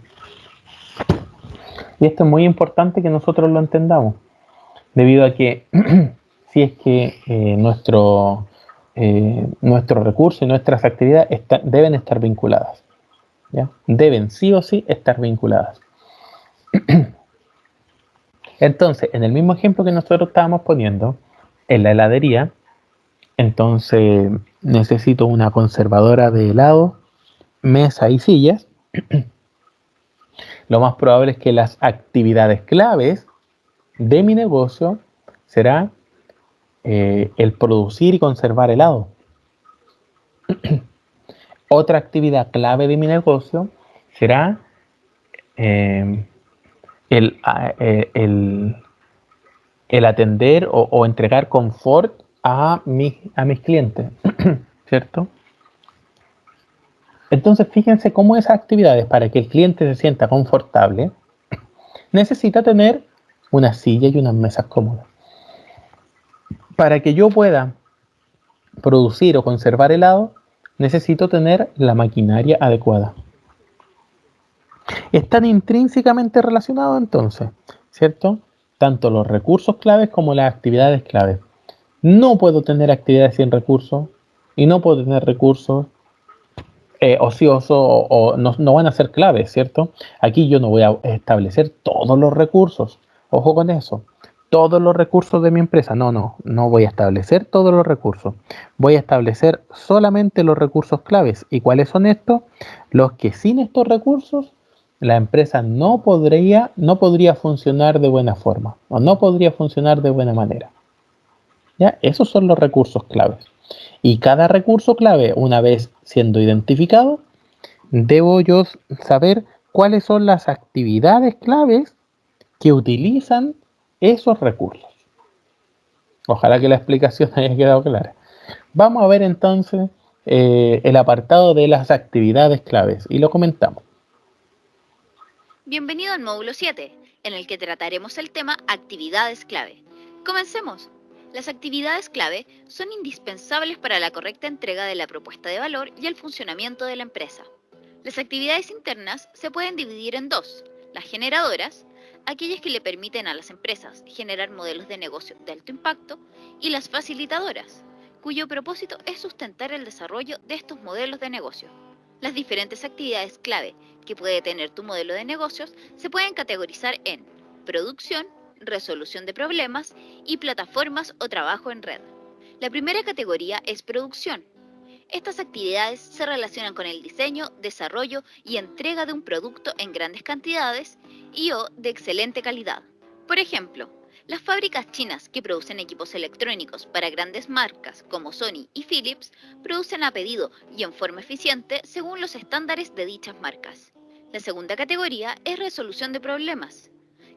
Y esto es muy importante que nosotros lo entendamos, debido a que si es que nuestro recurso y nuestras actividades deben estar vinculadas, ¿ya? Deben sí o sí estar vinculadas. Entonces, en el mismo ejemplo que nosotros estábamos poniendo, en la heladería, entonces necesito una conservadora de helado, mesa y sillas. Lo más probable es que las actividades claves de mi negocio será el producir y conservar helado. Otra actividad clave de mi negocio será eh, el, el, el atender o entregar confort a mis clientes, ¿cierto? Entonces, fíjense cómo esas actividades, para que el cliente se sienta confortable, necesita tener una silla y unas mesas cómodas. Para que yo pueda producir o conservar helado, necesito tener la maquinaria adecuada. Están intrínsecamente relacionados entonces, ¿cierto? Tanto los recursos claves como las actividades claves. No puedo tener actividades sin recursos y no puedo tener recursos ociosos o no van a ser claves, ¿cierto? Aquí yo no voy a establecer todos los recursos. Ojo con eso. Todos los recursos de mi empresa. No voy a establecer todos los recursos. Voy a establecer solamente los recursos claves. ¿Y cuáles son estos? Los que sin estos recursos la empresa no podría funcionar de buena forma o no podría funcionar de buena manera. ¿Ya? Esos son los recursos claves. Y cada recurso clave, una vez siendo identificado, debo yo saber cuáles son las actividades claves que utilizan esos recursos. Ojalá que la explicación haya quedado clara. Vamos a ver entonces el apartado de las actividades claves y lo comentamos. Bienvenido al módulo 7, en el que trataremos el tema actividades clave. Comencemos. Las actividades clave son indispensables para la correcta entrega de la propuesta de valor y el funcionamiento de la empresa. Las actividades internas se pueden dividir en dos: las generadoras, aquellas que le permiten a las empresas generar modelos de negocio de alto impacto, y las facilitadoras, cuyo propósito es sustentar el desarrollo de estos modelos de negocio. Las diferentes actividades clave que puede tener tu modelo de negocios se pueden categorizar en producción, resolución de problemas y plataformas o trabajo en red. La primera categoría es producción. Estas actividades se relacionan con el diseño, desarrollo y entrega de un producto en grandes cantidades y o de excelente calidad. Por ejemplo, Las fábricas chinas que producen equipos electrónicos para grandes marcas como Sony y Philips producen a pedido y en forma eficiente según los estándares de dichas marcas. La segunda categoría es resolución de problemas,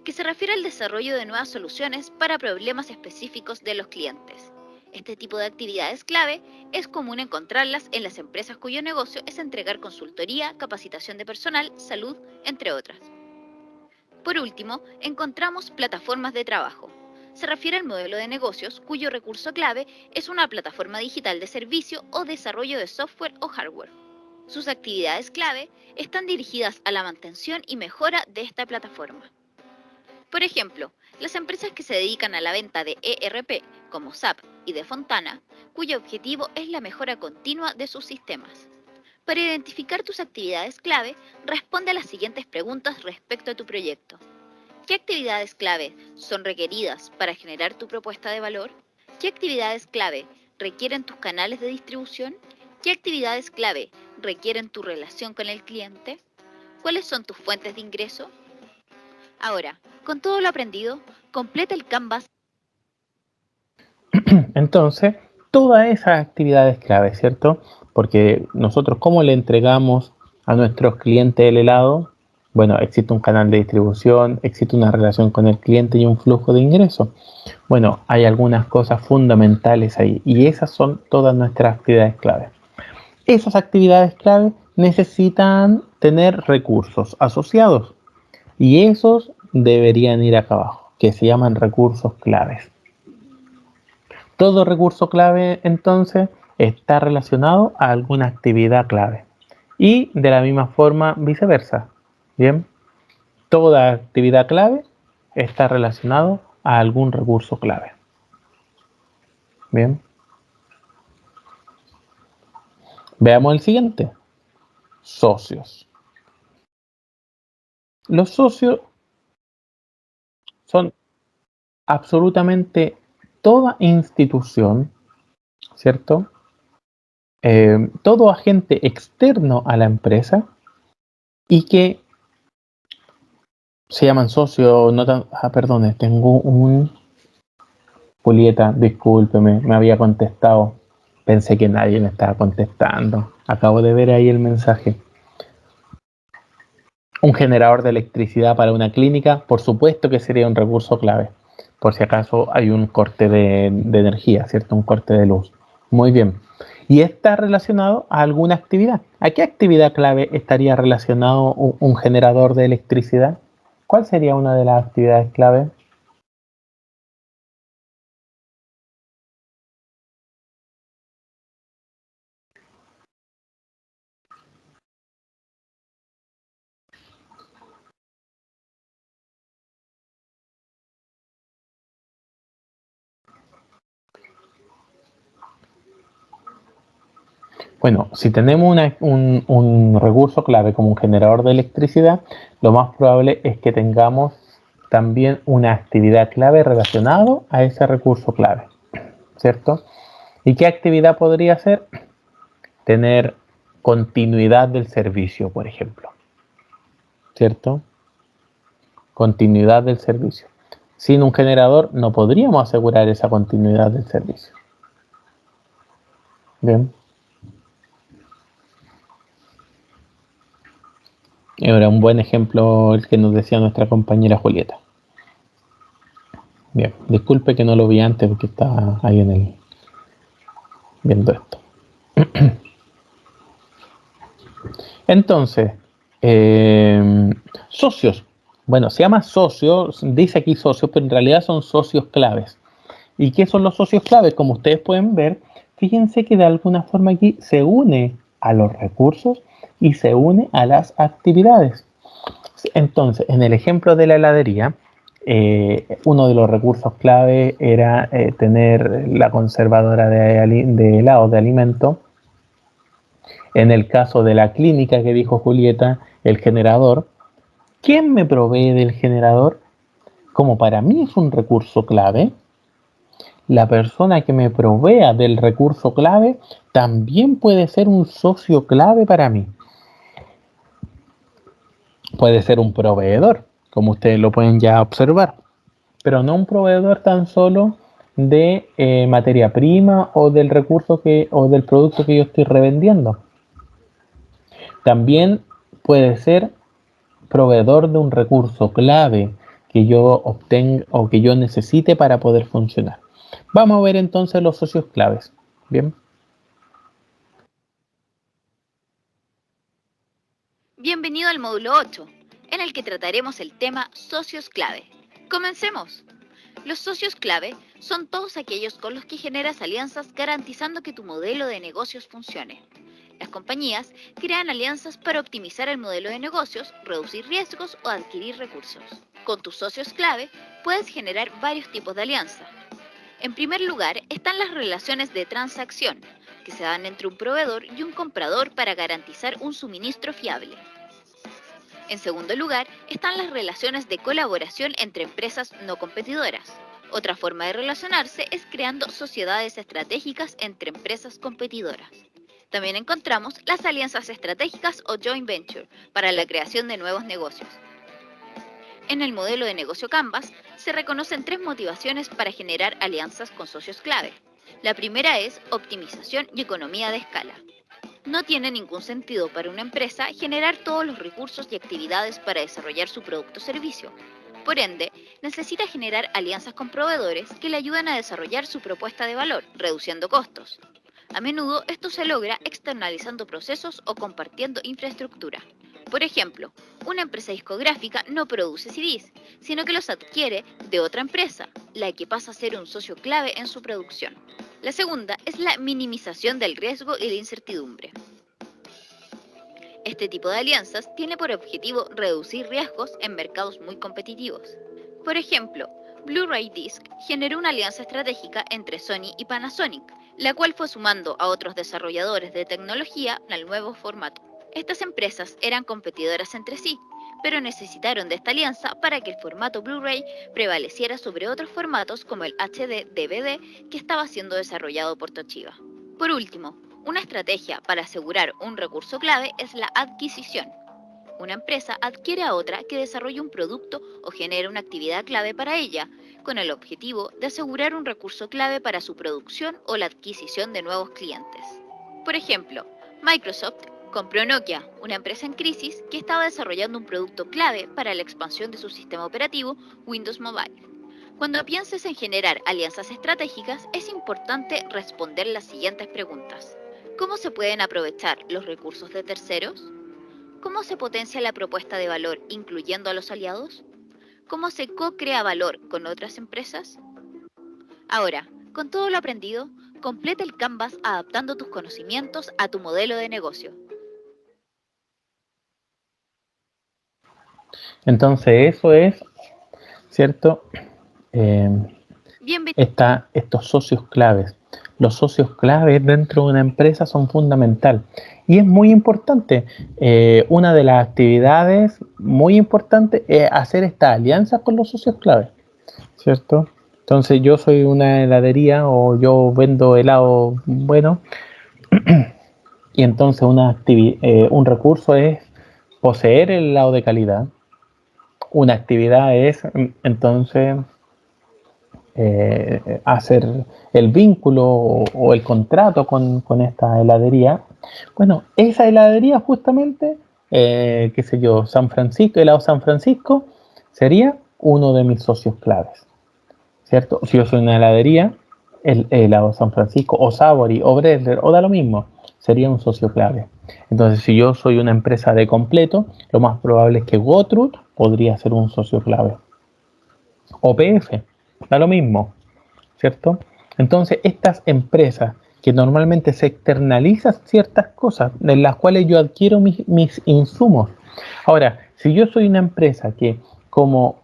que se refiere al desarrollo de nuevas soluciones para problemas específicos de los clientes. Este tipo de actividades clave es común encontrarlas en las empresas cuyo negocio es entregar consultoría, capacitación de personal, salud, entre otras. Por último, encontramos plataformas de trabajo. Se refiere al modelo de negocios cuyo recurso clave es una plataforma digital de servicio o desarrollo de software o hardware. Sus actividades clave están dirigidas a la mantención y mejora de esta plataforma. Por ejemplo, las empresas que se dedican a la venta de ERP, como SAP y de Fontana, cuyo objetivo es la mejora continua de sus sistemas. Para identificar tus actividades clave, responde a las siguientes preguntas respecto a tu proyecto. ¿Qué actividades clave son requeridas para generar tu propuesta de valor? ¿Qué actividades clave requieren tus canales de distribución? ¿Qué actividades clave requieren tu relación con el cliente? ¿Cuáles son tus fuentes de ingreso? Ahora, con todo lo aprendido, completa el Canvas. Entonces, todas esas actividades clave, ¿cierto? Porque nosotros, ¿cómo le entregamos a nuestros clientes el helado? Bueno, existe un canal de distribución, existe una relación con el cliente y un flujo de ingresos. Bueno, hay algunas cosas fundamentales ahí y esas son todas nuestras actividades clave. Esas actividades clave necesitan tener recursos asociados y esos deberían ir acá abajo, que se llaman recursos claves. Todo recurso clave, entonces, está relacionado a alguna actividad clave. Y de la misma forma, viceversa. Bien, toda actividad clave está relacionado a algún recurso clave. Bien. Veamos el siguiente. Socios. Los socios son absolutamente toda institución, ¿cierto? Todo agente externo a la empresa y que se llaman socios, no tan, perdone, tengo un... Julieta, discúlpeme, me había contestado. Pensé que nadie me estaba contestando. Acabo de ver ahí el mensaje. Un generador de electricidad para una clínica, por supuesto que sería un recurso clave. Por si acaso hay un corte de energía, ¿cierto? Un corte de luz. Muy bien. Y está relacionado a alguna actividad. ¿A qué actividad clave estaría relacionado un generador de electricidad? ¿Cuál sería una de las actividades clave? Bueno, si tenemos un recurso clave como un generador de electricidad, lo más probable es que tengamos también una actividad clave relacionada a ese recurso clave, ¿cierto? ¿Y qué actividad podría ser? Tener continuidad del servicio, por ejemplo, ¿cierto? Continuidad del servicio. Sin un generador no podríamos asegurar esa continuidad del servicio. Bien. Era un buen ejemplo el que nos decía nuestra compañera Julieta. Bien, disculpe que no lo vi antes porque estaba ahí en el viendo esto. Entonces, socios. Bueno, se llama socios, dice aquí socios, pero en realidad son socios claves. ¿Y qué son los socios claves? Como ustedes pueden ver, fíjense que de alguna forma aquí se une a los recursos y se une a las actividades. Entonces, en el ejemplo de la heladería, uno de los recursos clave era tener la conservadora de helados de alimento. En el caso de la clínica que dijo Julieta, el generador. ¿Quién me provee del generador? Como para mí es un recurso clave, la persona que me provea del recurso clave también puede ser un socio clave para mí. Puede ser un proveedor, como ustedes lo pueden ya observar. pero no un proveedor tan solo de materia prima o del recurso o del producto que yo estoy revendiendo. También puede ser proveedor de un recurso clave que yo obtenga o que yo necesite para poder funcionar. Vamos a ver entonces los socios claves. Bien. Bienvenido al módulo 8, en el que trataremos el tema socios clave. ¡Comencemos! Los socios clave son todos aquellos con los que generas alianzas garantizando que tu modelo de negocios funcione. Las compañías crean alianzas para optimizar el modelo de negocios, reducir riesgos o adquirir recursos. Con tus socios clave puedes generar varios tipos de alianza. En primer lugar están las relaciones de transacción, que se dan entre un proveedor y un comprador para garantizar un suministro fiable. En segundo lugar están las relaciones de colaboración entre empresas no competidoras. Otra forma de relacionarse es creando sociedades estratégicas entre empresas competidoras. También encontramos las alianzas estratégicas o joint venture para la creación de nuevos negocios. En el modelo de negocio Canvas se reconocen 3 motivaciones para generar alianzas con socios clave. La primera es optimización y economía de escala. No tiene ningún sentido para una empresa generar todos los recursos y actividades para desarrollar su producto o servicio. Por ende, necesita generar alianzas con proveedores que le ayudan a desarrollar su propuesta de valor, reduciendo costos. A menudo esto se logra externalizando procesos o compartiendo infraestructura. Por ejemplo, una empresa discográfica no produce CDs, sino que los adquiere de otra empresa, la que pasa a ser un socio clave en su producción. La segunda es la minimización del riesgo y la incertidumbre. Este tipo de alianzas tiene por objetivo reducir riesgos en mercados muy competitivos. Por ejemplo, Blu-ray Disc generó una alianza estratégica entre Sony y Panasonic, la cual fue sumando a otros desarrolladores de tecnología al nuevo formato. Estas empresas eran competidoras entre sí, pero necesitaron de esta alianza para que el formato Blu-ray prevaleciera sobre otros formatos como el HD-DVD que estaba siendo desarrollado por Toshiba. Por último, una estrategia para asegurar un recurso clave es la adquisición. Una empresa adquiere a otra que desarrolle un producto o genera una actividad clave para ella, con el objetivo de asegurar un recurso clave para su producción o la adquisición de nuevos clientes. Por ejemplo, Microsoft compró Nokia, una empresa en crisis que estaba desarrollando un producto clave para la expansión de su sistema operativo Windows Mobile. Cuando pienses en generar alianzas estratégicas, es importante responder las siguientes preguntas. ¿Cómo se pueden aprovechar los recursos de terceros? ¿Cómo se potencia la propuesta de valor incluyendo a los aliados? ¿Cómo se co-crea valor con otras empresas? Ahora, con todo lo aprendido, completa el Canvas adaptando tus conocimientos a tu modelo de negocio. Entonces eso es, ¿cierto? Bienvenido. Estos socios claves. Los socios claves dentro de una empresa son fundamental y es muy importante. Una de las actividades muy importantes es hacer esta alianza con los socios claves, ¿cierto? Entonces yo soy una heladería o yo vendo helado bueno y entonces un recurso es poseer el helado de calidad. Una actividad es entonces hacer el vínculo o el contrato con esta heladería. Bueno, esa heladería justamente, qué sé yo, San Francisco, helado San Francisco, sería uno de mis socios claves, ¿cierto? Si yo soy una heladería, el helado San Francisco, o Savory, o Bresler, o da lo mismo, sería un socio clave. Entonces, si yo soy una empresa de completo, lo más probable es que Gotrut podría ser un socio clave. O PF, da lo mismo, ¿cierto? Entonces, estas empresas que normalmente se externalizan ciertas cosas, en las cuales yo adquiero mis insumos. Ahora, si yo soy una empresa que como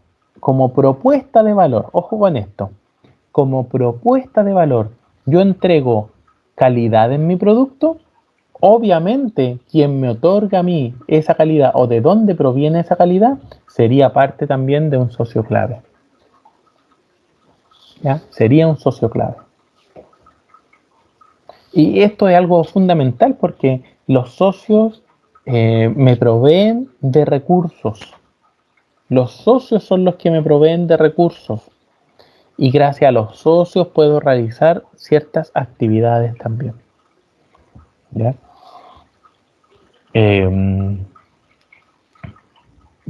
propuesta de valor, ojo con esto, como propuesta de valor, yo entrego calidad en mi producto, obviamente quien me otorga a mí esa calidad o de dónde proviene esa calidad, sería parte también de un socio clave. ¿Ya? Sería un socio clave. Y esto es algo fundamental porque los socios me proveen de recursos. Los socios son los que me proveen de recursos. y gracias a los socios puedo realizar ciertas actividades también. ¿Ya?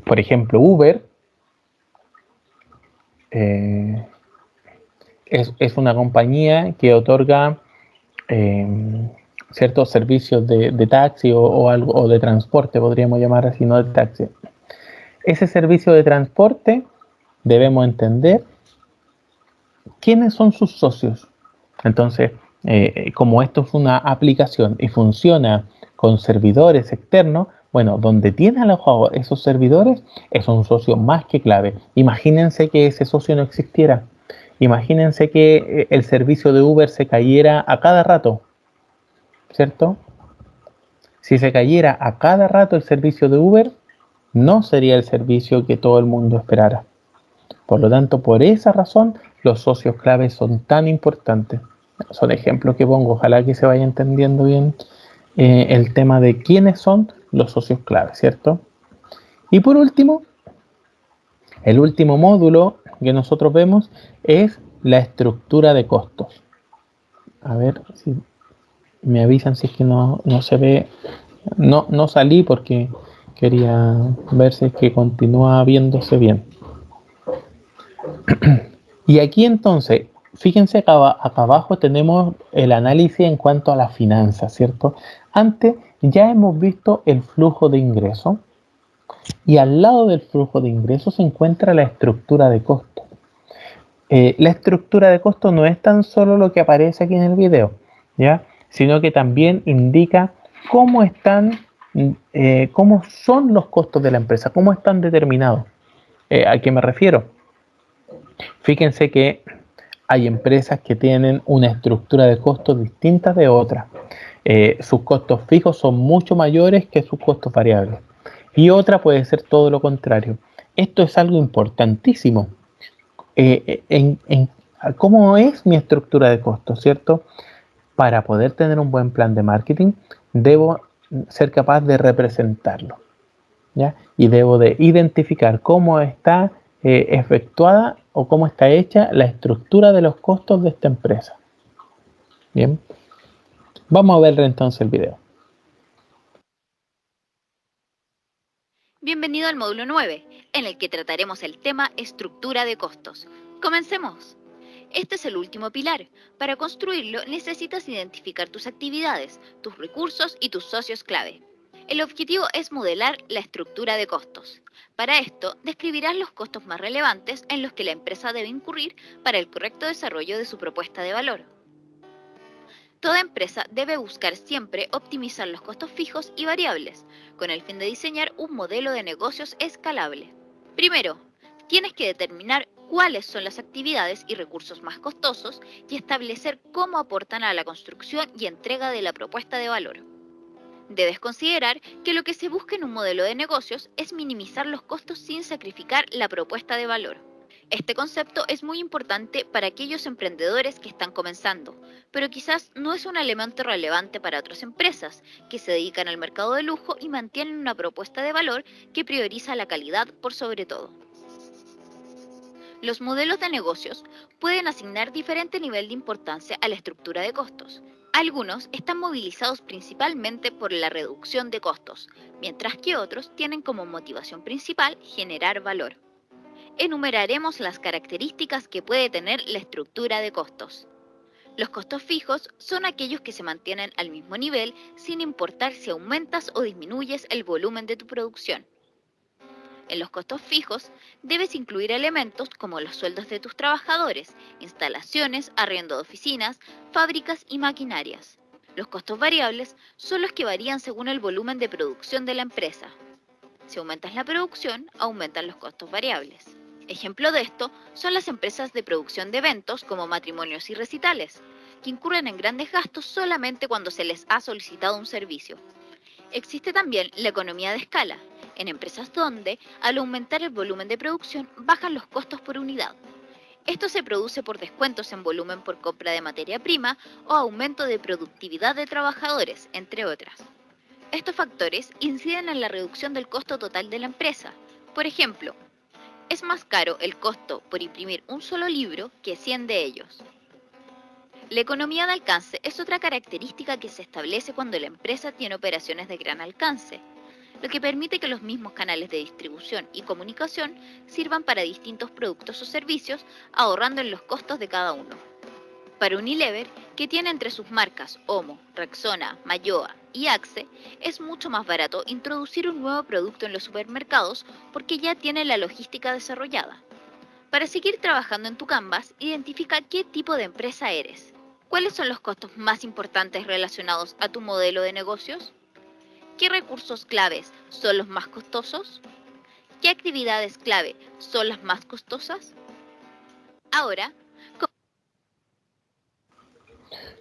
Por ejemplo, Uber es una compañía que otorga ciertos servicios de taxi o algo, o de transporte, podríamos llamar así, no de taxi. Ese servicio de transporte debemos entender quiénes son sus socios. Entonces, como esto es una aplicación y funciona con servidores externos, bueno, donde tiene alojados esos servidores es un socio más que clave. Imagínense que ese socio no existiera. Imagínense que el servicio de Uber se cayera a cada rato, ¿cierto? Si se cayera a cada rato el servicio de Uber, no sería el servicio que todo el mundo esperara. Por lo tanto, por esa razón, los socios claves son tan importantes. Son ejemplos que pongo, ojalá que se vaya entendiendo bien el tema de quiénes son los socios claves, ¿cierto? Y por último, el último módulo que nosotros vemos es la estructura de costos. A ver si me avisan si es que no se ve. No salí porque quería ver si es que continúa viéndose bien. Y aquí entonces, fíjense acá abajo tenemos el análisis en cuanto a las finanzas, ¿cierto? Antes ya hemos visto el flujo de ingresos y al lado del flujo de ingresos se encuentra la estructura de costos. La estructura de costos no es tan solo lo que aparece aquí en el video, ¿ya? Sino que también indica cómo cómo son los costos de la empresa, cómo están determinados. ¿A qué me refiero? Fíjense que hay empresas que tienen una estructura de costos distinta de otras. Sus costos fijos son mucho mayores que sus costos variables. Y otra puede ser todo lo contrario. Esto es algo importantísimo. ¿Cómo es mi estructura de costos, cierto? Para poder tener un buen plan de marketing, debo ser capaz de representarlo, ¿ya? Y debo de identificar cómo está efectuada o cómo está hecha la estructura de los costos de esta empresa. Bien, vamos a ver entonces el video. Bienvenido al módulo 9, en el que trataremos el tema estructura de costos. Comencemos. Este es el último pilar. Para construirlo necesitas identificar tus actividades, tus recursos y tus socios clave. El objetivo es modelar la estructura de costos. Para esto, describirás los costos más relevantes en los que la empresa debe incurrir para el correcto desarrollo de su propuesta de valor. Toda empresa debe buscar siempre optimizar los costos fijos y variables, con el fin de diseñar un modelo de negocios escalable. Primero, tienes que determinar cuáles son las actividades y recursos más costosos y establecer cómo aportan a la construcción y entrega de la propuesta de valor. Debes considerar que lo que se busca en un modelo de negocios es minimizar los costos sin sacrificar la propuesta de valor. Este concepto es muy importante para aquellos emprendedores que están comenzando, pero quizás no es un elemento relevante para otras empresas que se dedican al mercado de lujo y mantienen una propuesta de valor que prioriza la calidad por sobre todo. Los modelos de negocios pueden asignar diferente nivel de importancia a la estructura de costos. Algunos están movilizados principalmente por la reducción de costos, mientras que otros tienen como motivación principal generar valor. Enumeraremos las características que puede tener la estructura de costos. Los costos fijos son aquellos que se mantienen al mismo nivel sin importar si aumentas o disminuyes el volumen de tu producción. En los costos fijos debes incluir elementos como los sueldos de tus trabajadores, instalaciones, arriendo de oficinas, fábricas y maquinarias. Los costos variables son los que varían según el volumen de producción de la empresa. Si aumentas la producción, aumentan los costos variables. Ejemplo de esto son las empresas de producción de eventos como matrimonios y recitales, que incurren en grandes gastos solamente cuando se les ha solicitado un servicio. Existe también la economía de escala, en empresas donde, al aumentar el volumen de producción, bajan los costos por unidad. Esto se produce por descuentos en volumen por compra de materia prima o aumento de productividad de trabajadores, entre otras. Estos factores inciden en la reducción del costo total de la empresa. Por ejemplo, Es más caro el costo por imprimir un solo libro que 100 de ellos. La economía de alcance es otra característica que se establece cuando la empresa tiene operaciones de gran alcance, lo que permite que los mismos canales de distribución y comunicación sirvan para distintos productos o servicios, ahorrando en los costos de cada uno. Para Unilever, que tiene entre sus marcas Omo, Rexona, Mayoa y Axe, es mucho más barato introducir un nuevo producto en los supermercados porque ya tiene la logística desarrollada. Para seguir trabajando en tu Canvas, identifica qué tipo de empresa eres. ¿Cuáles son los costos más importantes relacionados a tu modelo de negocios? ¿Qué recursos claves son los más costosos? ¿Qué actividades clave son las más costosas? Ahora,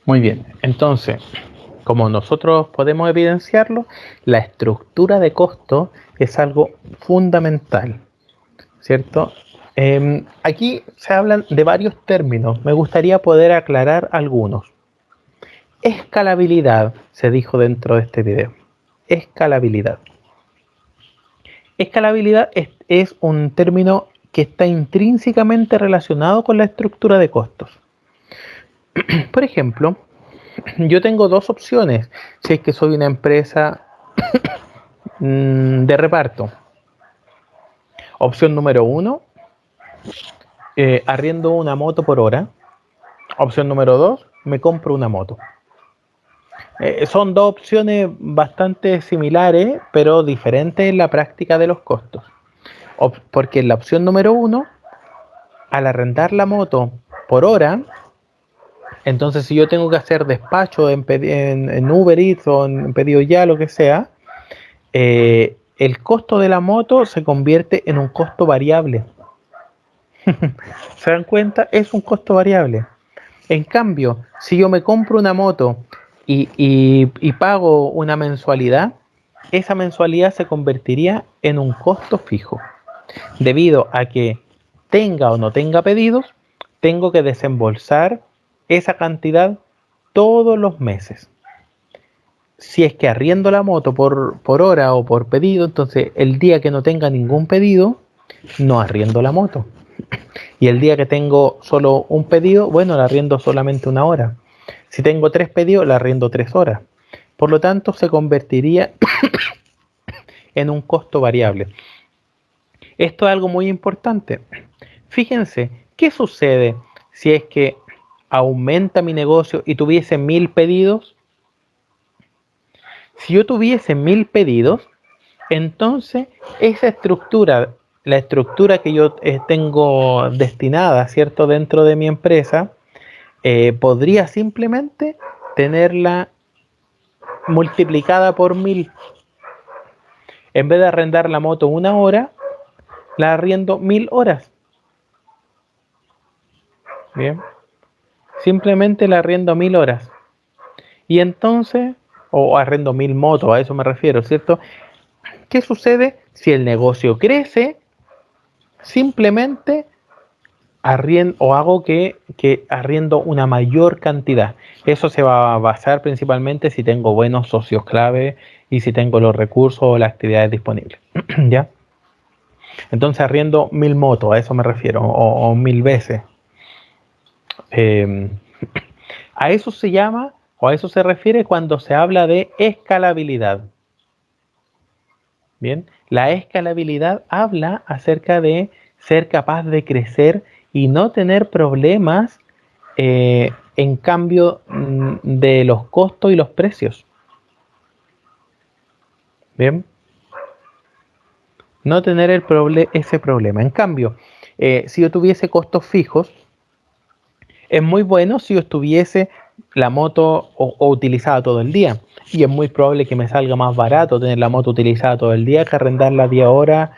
Muy bien, entonces, como nosotros podemos evidenciarlo, la estructura de costo es algo fundamental, ¿cierto? Aquí se hablan de varios términos, me gustaría poder aclarar algunos. Escalabilidad, se dijo dentro de este video. Escalabilidad. Escalabilidad es un término que está intrínsecamente relacionado con la estructura de costos. Por ejemplo, yo tengo dos opciones si es que soy una empresa de reparto. Opción número uno, arriendo una moto por hora. Opción número dos, me compro una moto. Son dos opciones bastante similares, pero diferentes en la práctica de los costos. Porque en la opción número uno, al arrendar la moto por hora, entonces si yo tengo que hacer despacho en Uber Eats o en Pedido Ya, lo que sea, el costo de la moto se convierte en un costo variable. ¿Se dan cuenta? Es un costo variable. En cambio, si yo me compro una moto y pago una mensualidad, esa mensualidad se convertiría en un costo fijo. Debido a que tenga o no tenga pedidos, tengo que desembolsar esa cantidad todos los meses. Si es que arriendo la moto por hora o por pedido, entonces el día que no tenga ningún pedido, no arriendo la moto. Y el día que tengo solo un pedido, bueno, la arriendo solamente una hora. Si tengo 3 pedidos, la arriendo 3 horas. Por lo tanto, se convertiría en un costo variable. Esto es algo muy importante. Fíjense, ¿qué sucede si es que aumenta mi negocio y tuviese 1000 pedidos? Si yo tuviese 1000 pedidos, entonces esa estructura, la estructura que yo tengo destinada, ¿cierto?, dentro de mi empresa, podría simplemente tenerla multiplicada por 1000. En vez de arrendar la moto una hora, la arriendo 1000 horas. Bien. Simplemente la arriendo 1000 horas. Y entonces, o arrendo 1000 motos, a eso me refiero, ¿cierto? ¿Qué sucede si el negocio crece? Simplemente arriendo o hago que arriendo una mayor cantidad. Eso se va a basar principalmente si tengo buenos socios clave y si tengo los recursos o las actividades disponibles. ¿Ya? Entonces arriendo 1000 motos, a eso me refiero, o 1000 veces. A eso se llama, o a eso se refiere cuando se habla de escalabilidad. Bien, la escalabilidad habla acerca de ser capaz de crecer y no tener problemas en cambio de los costos y los precios. Bien, no tener ese problema. En cambio, si yo tuviese costos fijos, es muy bueno si yo estuviese la moto o utilizada todo el día. Y es muy probable que me salga más barato tener la moto utilizada todo el día que arrendarla 10 horas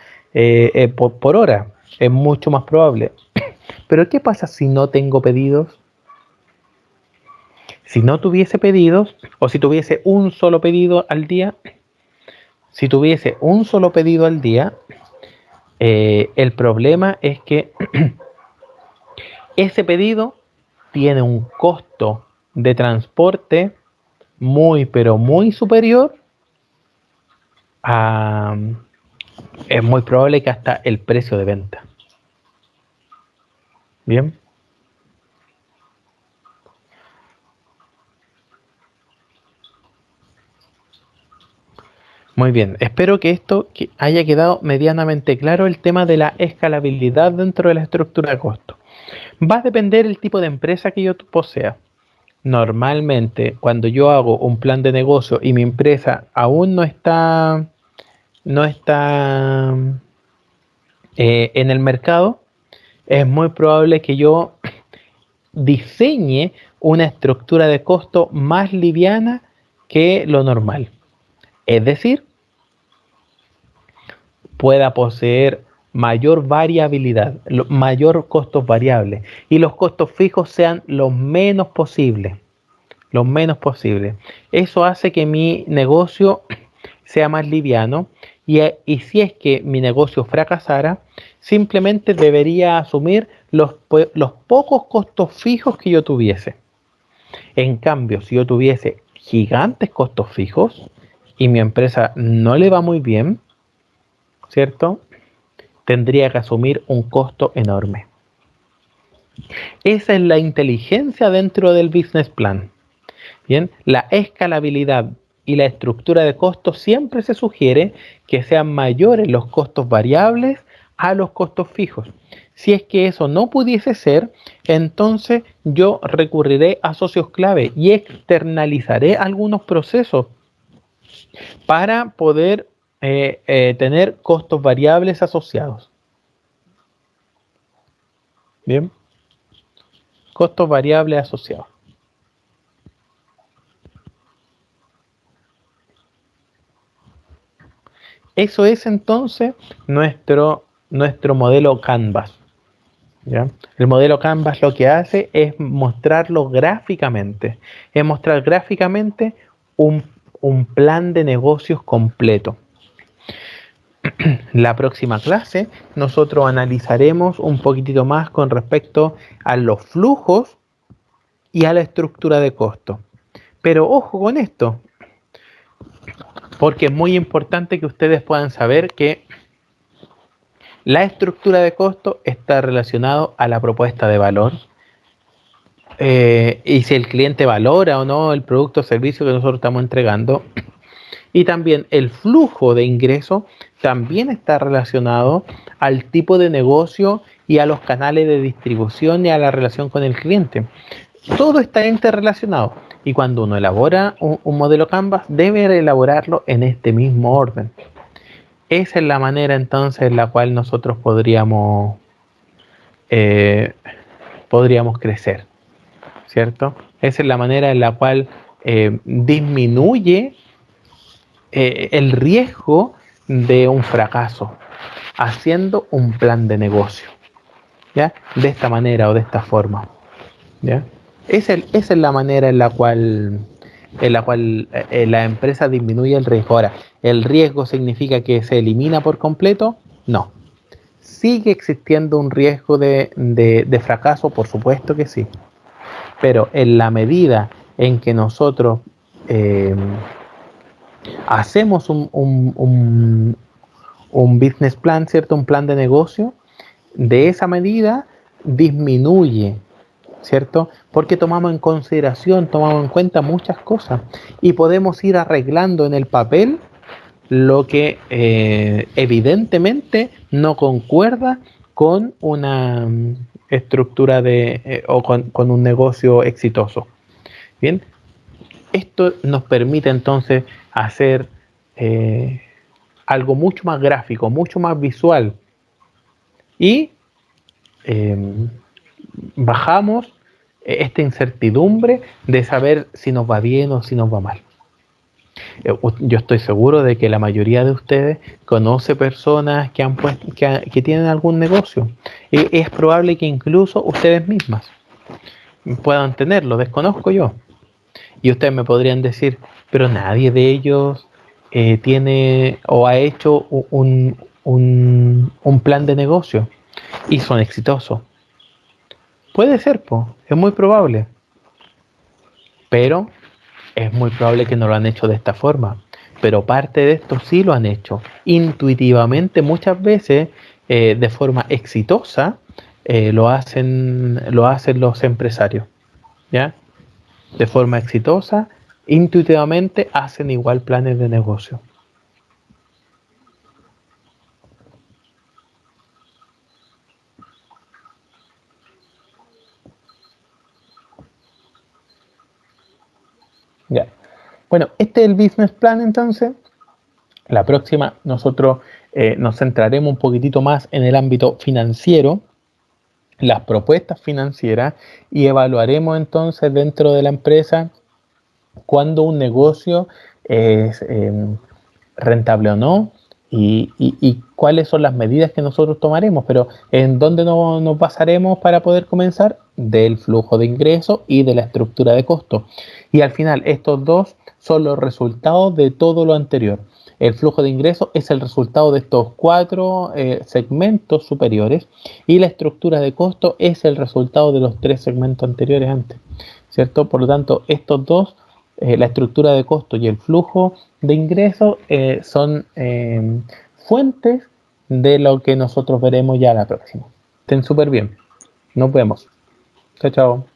por hora. Es mucho más probable. Pero ¿qué pasa si no tengo pedidos? Si no tuviese pedidos, o si tuviese un solo pedido al día, si tuviese un solo pedido al día, el problema es que ese pedido tiene un costo de transporte muy, pero muy superior a... Es muy probable que hasta el precio de venta. Bien. Muy bien, espero que esto haya quedado medianamente claro el tema de la escalabilidad dentro de la estructura de costo. Va a depender el tipo de empresa que yo posea. Normalmente, cuando yo hago un plan de negocio y mi empresa aún no está en el mercado, es muy probable que yo diseñe una estructura de costo más liviana que lo normal. Es decir, pueda poseer mayor variabilidad, mayor costos variables y los costos fijos sean los menos posible. Lo menos posible. Eso hace que mi negocio sea más liviano y si es que mi negocio fracasara, simplemente debería asumir los pocos costos fijos que yo tuviese. En cambio, si yo tuviese gigantes costos fijos y mi empresa no le va muy bien, ¿cierto? Tendría que asumir un costo enorme. Esa es la inteligencia dentro del business plan. Bien, la escalabilidad y la estructura de costos siempre se sugiere que sean mayores los costos variables a los costos fijos. Si es que eso no pudiese ser, entonces yo recurriré a socios clave y externalizaré algunos procesos para poder tener costos variables asociados. Bien, costos variables asociados. Eso es entonces nuestro modelo Canvas. ¿Ya? El modelo Canvas lo que hace es mostrarlo gráficamente. Es mostrar gráficamente un plan de negocios completo. La próxima clase nosotros analizaremos un poquitito más con respecto a los flujos y a la estructura de costo. Pero ojo con esto, porque es muy importante que ustedes puedan saber que la estructura de costo está relacionado a la propuesta de valor y si el cliente valora o no el producto o servicio que nosotros estamos entregando. Y también el flujo de ingreso también está relacionado al tipo de negocio y a los canales de distribución y a la relación con el cliente. Todo está interrelacionado y cuando uno elabora un modelo Canvas debe elaborarlo en este mismo orden. Esa es la manera entonces en la cual nosotros podríamos crecer, ¿cierto? Esa es la manera en la cual disminuye el riesgo de un fracaso haciendo un plan de negocio, ¿ya? De esta manera o de esta forma, ¿ya? Esa es la manera en la cual la empresa disminuye el riesgo. Ahora, ¿el riesgo significa que se elimina por completo? No. ¿Sigue existiendo un riesgo de fracaso? Por supuesto que sí. Pero en la medida en que nosotros hacemos un business plan, ¿cierto? Un plan de negocio, de esa medida disminuye, ¿cierto? Porque tomamos en consideración, tomamos en cuenta muchas cosas y podemos ir arreglando en el papel lo que evidentemente no concuerda con una estructura o con un negocio exitoso. Bien, esto nos permite entonces hacer algo mucho más gráfico, mucho más visual y bajamos esta incertidumbre de saber si nos va bien o si nos va mal. Yo estoy seguro de que la mayoría de ustedes conoce personas que tienen algún negocio y es probable que incluso ustedes mismas puedan tenerlo, desconozco yo. Y ustedes me podrían decir, pero nadie de ellos tiene o ha hecho un plan de negocio y son exitosos. Puede ser, es muy probable. Pero es muy probable que no lo han hecho de esta forma. Pero parte de esto sí lo han hecho. Intuitivamente, muchas veces, de forma exitosa, lo hacen los empresarios, ¿ya? De forma exitosa, intuitivamente hacen igual planes de negocio. Ya. Bueno, este es el business plan entonces. La próxima nosotros nos centraremos un poquitito más en el ámbito financiero, las propuestas financieras, y evaluaremos entonces dentro de la empresa cuándo un negocio es rentable o no, y cuáles son las medidas que nosotros tomaremos, pero en dónde nos basaremos para poder comenzar, del flujo de ingresos y de la estructura de costos. Y al final estos dos son los resultados de todo lo anterior. El flujo de ingresos es el resultado de estos cuatro segmentos superiores, y la estructura de costo es el resultado de los tres segmentos anteriores antes, ¿cierto? Por lo tanto, estos dos, la estructura de costo y el flujo de ingresos, son fuentes de lo que nosotros veremos ya la próxima. Estén súper bien. Nos vemos. Chao, chao.